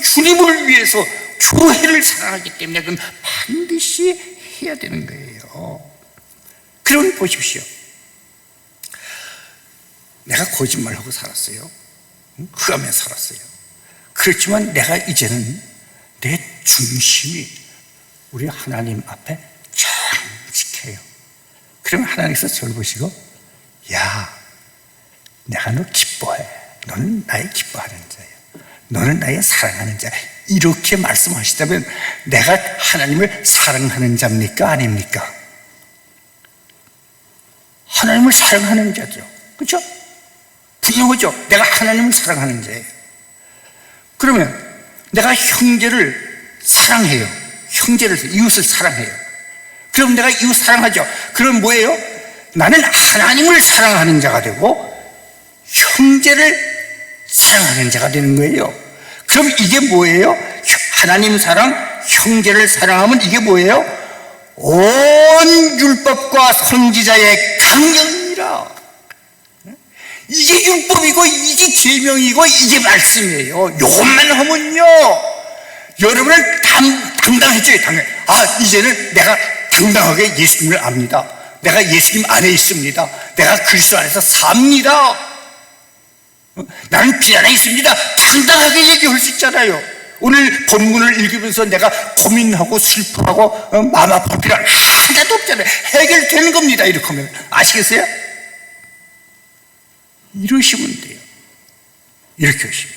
주님을 위해서 교회를 사랑하기 때문에 그건 반드시 해야 되는 거예요. 그러니 보십시오, 내가 거짓말하고 살았어요. 흑암에 살았어요. 그렇지만 내가 이제는 내 중심이 우리 하나님 앞에 정직해요. 그러면 하나님께서 저를 보시고, 야, 내가 너 기뻐해. 너는 나의 기뻐하는 자야. 너는 나의 사랑하는 자야. 이렇게 말씀하시다면 내가 하나님을 사랑하는 자입니까? 아닙니까? 하나님을 사랑하는 자죠. 그렇죠? 분명하죠? 내가 하나님을 사랑하는 자예요. 그러면 내가 형제를 사랑해요. 이웃을 사랑해요. 그럼 내가 이웃 사랑하죠. 그럼 뭐예요? 나는 하나님을 사랑하는 자가 되고 형제를 사랑하는 자가 되는 거예요. 그럼 이게 뭐예요? 하나님 사랑, 형제를 사랑하면 이게 뭐예요? 온 율법과 선지자의 강령이라. 이게 율법이고 이게 계명이고 이게 말씀이에요. 이것만 하면요 여러분을 당당해져요. 이제는 내가 당당하게 예수님을 압니다. 내가 예수님 안에 있습니다. 내가 그리스도 안에서 삽니다. 나는 피 안에 있습니다. 당당하게 얘기할 수 있잖아요. 오늘 본문을 읽으면서 내가 고민하고 슬퍼하고 마음 아플 필요 하나도 없잖아요. 해결되는 겁니다. 이렇게 하면. 아시겠어요? 이러시면 돼요. 이렇게 하시면.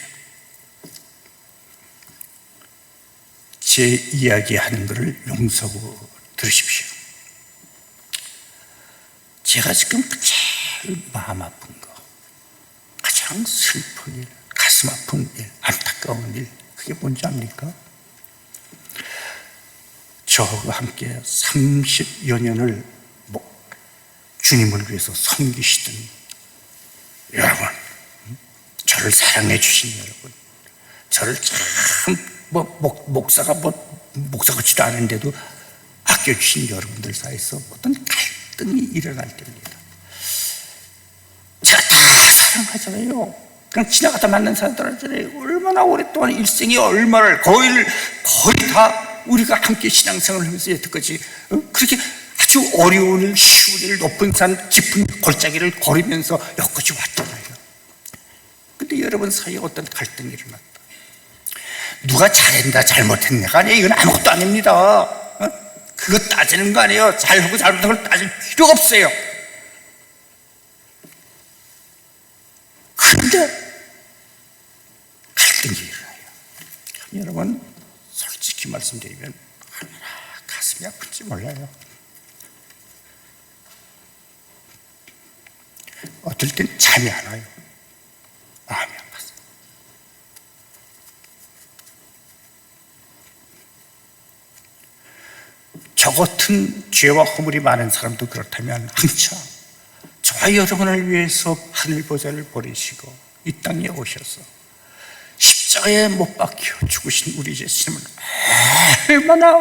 제 이야기하는 것을 용서하고 들으십시오. 제가 지금 제일 마음 아픈 거, 가장 슬픈 일, 가슴 아픈 일, 안타까운 일, 그게 뭔지 압니까? 저와 함께 30여 년을 주님을 위해서 섬기시던 여러분, 저를 사랑해 주신 여러분, 저를 참 목사 같지도 않은데도 아껴주신 여러분들 사이에서 어떤 갈등이 일어날 때입니다. 제가 다 사랑하잖아요. 그냥 지나가다 만난 사람들 하잖아요. 얼마나 오랫동안 일생이 얼마를 거의 다 우리가 함께 신앙생활을 하면서 여태까지 그렇게 아주 어려운 일, 쉬운 일, 높은 산, 깊은 골짜기를 걸으면서 여기까지 왔잖아요. 근데 여러분 사이에 어떤 갈등이 일어났다. 누가 잘했나 잘못했나가 아니에요. 이건 아무것도 아닙니다. 그거 따지는 거 아니에요. 잘하고 잘못한 걸 따질 필요가 없어요. 그런데 갈등이 일어나요. 여러분 솔직히 말씀드리면 얼마나 가슴이 아픈지 몰라요. 어떨 땐 잠이 안 와요. 마음이 아파서. 저 같은 죄와 허물이 많은 사람도 그렇다면 항상 저와 여러분을 위해서 하늘 보좌를 버리시고 이 땅에 오셔서 십자가에 못 박혀 죽으신 우리 예수님은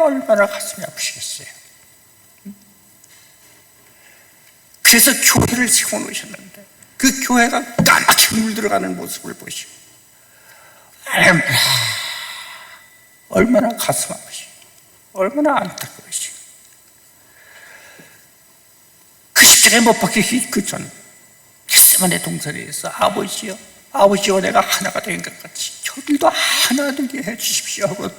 얼마나 가슴이 아프시겠어요. 그래서 교회를 세워놓으셨는데 그 교회가 까맣게 물들어가는 모습을 보시고 얼마나 가슴 아프시고 얼마나 안타까우시고, 그 십자가에 못 박히기 그 전 겟세마네 동산에서 아버지와 내가 하나가 된 것 같이 저들도 하나 되게 해 주십시오 하고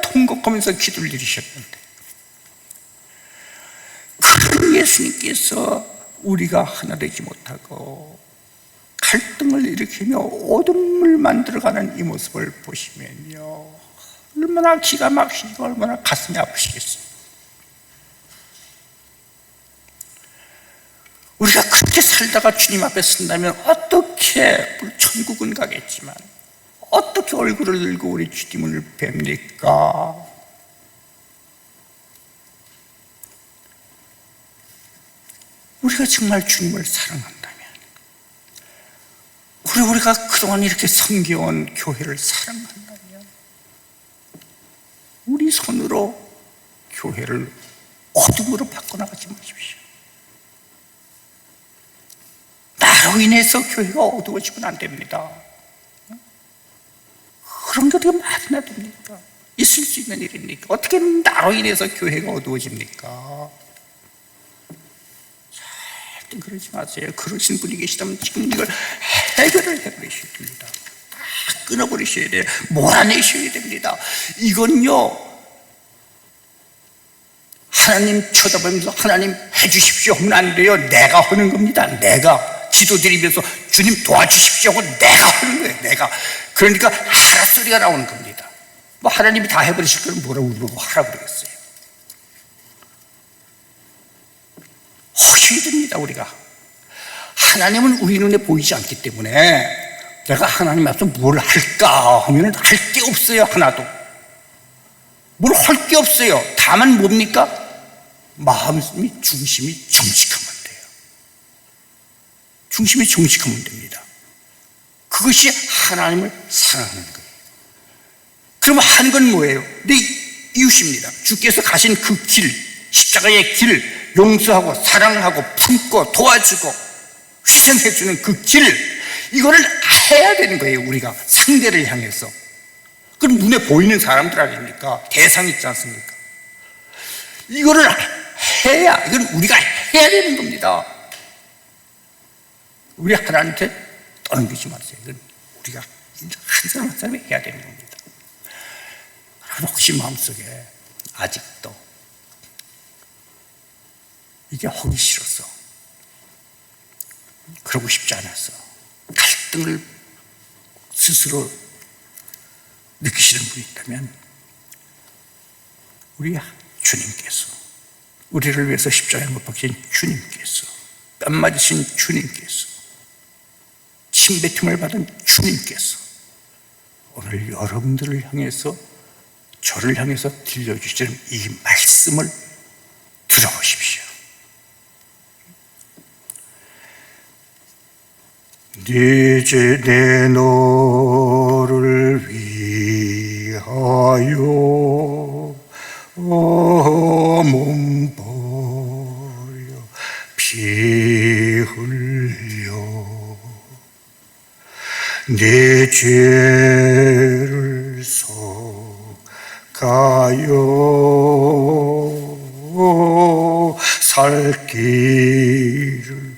통곡하면서 기도를 드리셨는데, 그 예수님께서 우리가 하나 되지 못하고 갈등을 일으키며 어둠을 만들어가는 이 모습을 보시면요 얼마나 기가 막히고 얼마나 가슴이 아프시겠어요. 우리가 그 그렇게 살다가 주님 앞에 쓴다면 어떻게, 천국은 가겠지만 어떻게 얼굴을 들고 우리 주님을 뵙니까? 우리가 정말 주님을 사랑한다면, 우리가 그동안 이렇게 섬겨온 교회를 사랑한다면, 우리 손으로 교회를 어둠으로 바꿔나가지 마십시오. 나로 인해서 교회가 어두워지면 안 됩니다. 그런 게 어떻게 말이나 됩니까? 있을 수 있는 일입니까? 어떻게 나로 인해서 교회가 어두워집니까? 절대 그러지 마세요. 그러신 분이 계시다면 지금 이걸 해결을 해버리셔야 됩니다. 다 끊어버리셔야 돼요. 몰아내셔야 됩니다. 이건요, 하나님 쳐다보면서 하나님 해주십시오 하면 안 돼요. 내가 하는 겁니다. 내가 기도드리면서 주님 도와주십시오 하고 내가 하는 거예요. 내가. 그러니까 하라 소리가 나오는 겁니다. 뭐 하나님이 다 해버리실 거는 뭐라고 그러고 하라 그러겠어요. 하셔야 됩니다. 우리가 하나님은 우리 눈에 보이지 않기 때문에 내가 하나님 앞에서 뭘 할까 하면 할 게 없어요. 하나도 뭘 할 게 없어요. 다만 뭡니까? 마음이 중심이 정직하면 돼요. 중심이 정직하면 됩니다. 그것이 하나님을 사랑하는 거예요. 그럼 하는 건 뭐예요? 내 이웃입니다. 주께서 가신 그 길, 십자가의 길, 용서하고 사랑하고 품고 도와주고 희생해주는 그 길, 이거를 해야 되는 거예요. 우리가 상대를 향해서. 그럼 눈에 보이는 사람들 아닙니까? 대상 있지 않습니까? 이거를 해야, 이건 우리가 해야 되는 겁니다. 우리 하나님한테 떠넘기지 마세요. 이건 우리가 한 사람 한 사람이 해야 되는 겁니다. 혹시 마음속에 아직도 이게 하기 싫어서, 그러고 싶지 않아서 갈등을 스스로 느끼시는 분이 있다면, 우리 주님께서, 우리를 위해서 십자가에 못 박힌 주님께서, 뺨 맞으신 주님께서, 침뱉음을 받은 주님께서 오늘 여러분들을 향해서, 저를 향해서 들려주시는 이 말씀을 들어보십시오. 이제 내 너를 위하여 몸 버려 피 흘려 내 죄를 속하여 살 길을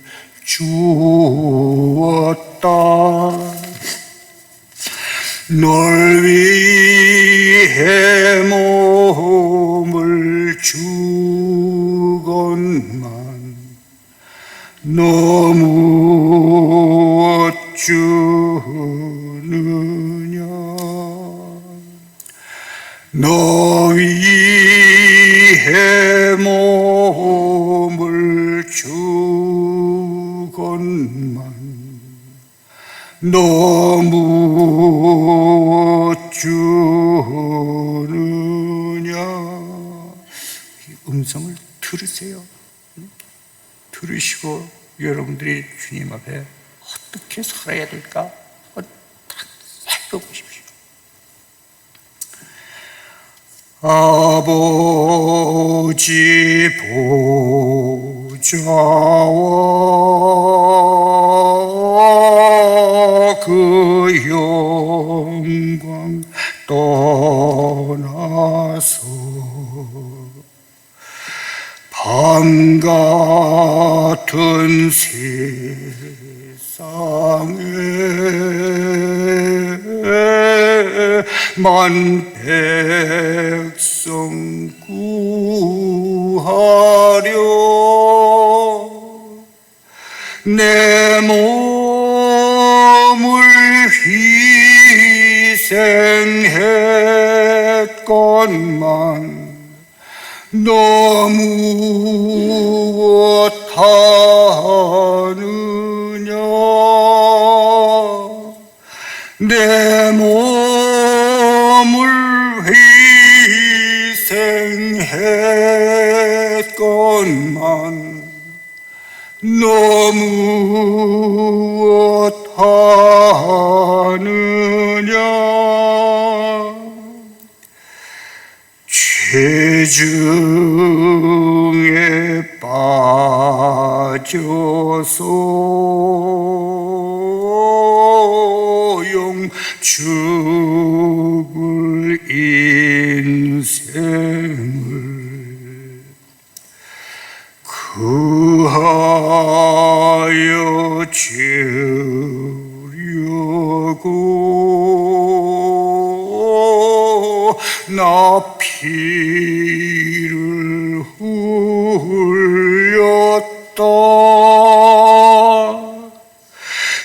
주었다. 널 위해 몸을 주건만 너무 주느냐. 너 위해 몸을 주건만 너무 주느냐. 이 음성을 들으세요. 들으시고 여러분들이 주님 앞에 어떻게 살아야 될까? 딱 살펴보십시오. 아버지 보좌와 그 영광 떠나서 밤 같은 세상에 만 백성 구하려 내 몸을 희생했건만 너무 못하느냐. 주셨겠건만 너무 못하느냐 죄 중에 빠져서 죽을 인생을 그하여 지으려고 나 피를 흘렸다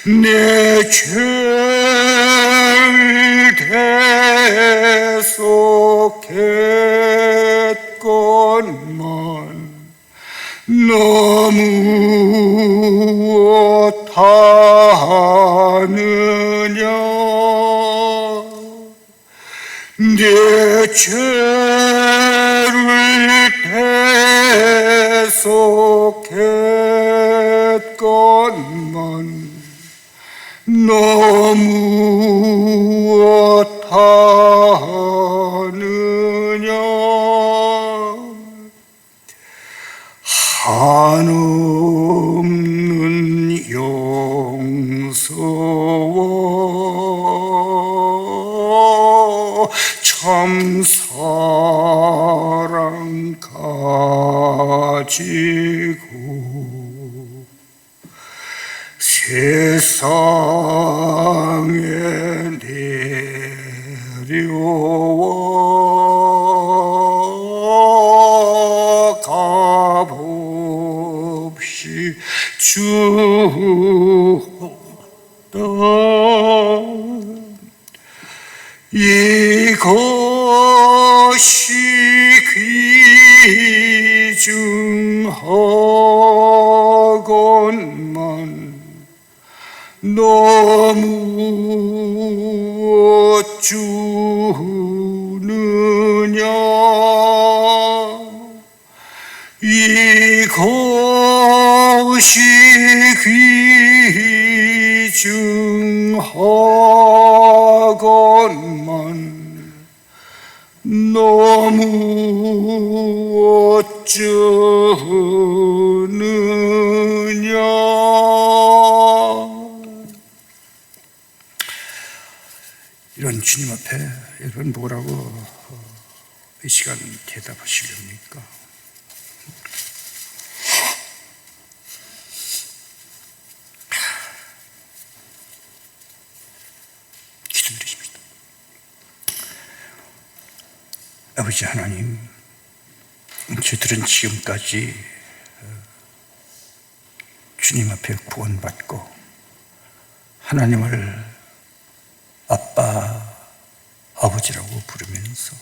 내 죄를 대속했건만 너무 못하느냐 내 죄를 대속했건만 너무 못하느냐 한없는 용서와 참 사랑 가지고 세상에 내려와 값없이 주었다 이것이 귀중하건만 너무 주느냐 이것이 귀중하건만 너무 어쩌느냐 이런 주님 앞에 여러분 뭐라고 이 시간 대답하시렵니까? 기도드리십니다. 아버지 하나님, 저희들은 지금까지 주님 앞에 구원받고 하나님을 아빠, 아버지라고 부르면서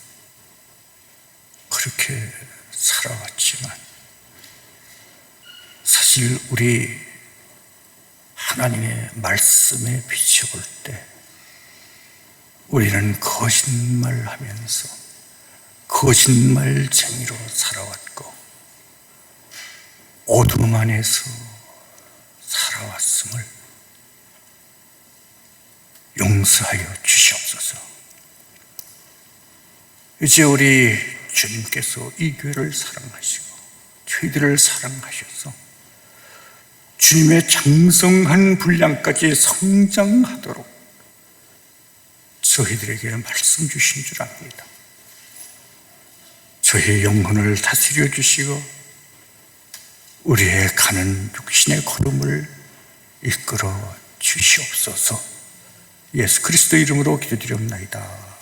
그렇게 살아왔지만 사실 우리 하나님의 말씀에 비춰볼 때 우리는 거짓말하면서 거짓말쟁이로 살아왔고 어둠 안에서 살아왔음을 용서하여 주시옵소서. 이제 우리 주님께서 이 교회를 사랑하시고 저희들을 사랑하셔서 주님의 장성한 분량까지 성장하도록 저희들에게 말씀 주신 줄 압니다. 저희의 영혼을 다스려 주시고 우리의 가는 육신의 걸음을 이끌어 주시옵소서. 예수 그리스도 이름으로 기도드리옵나이다.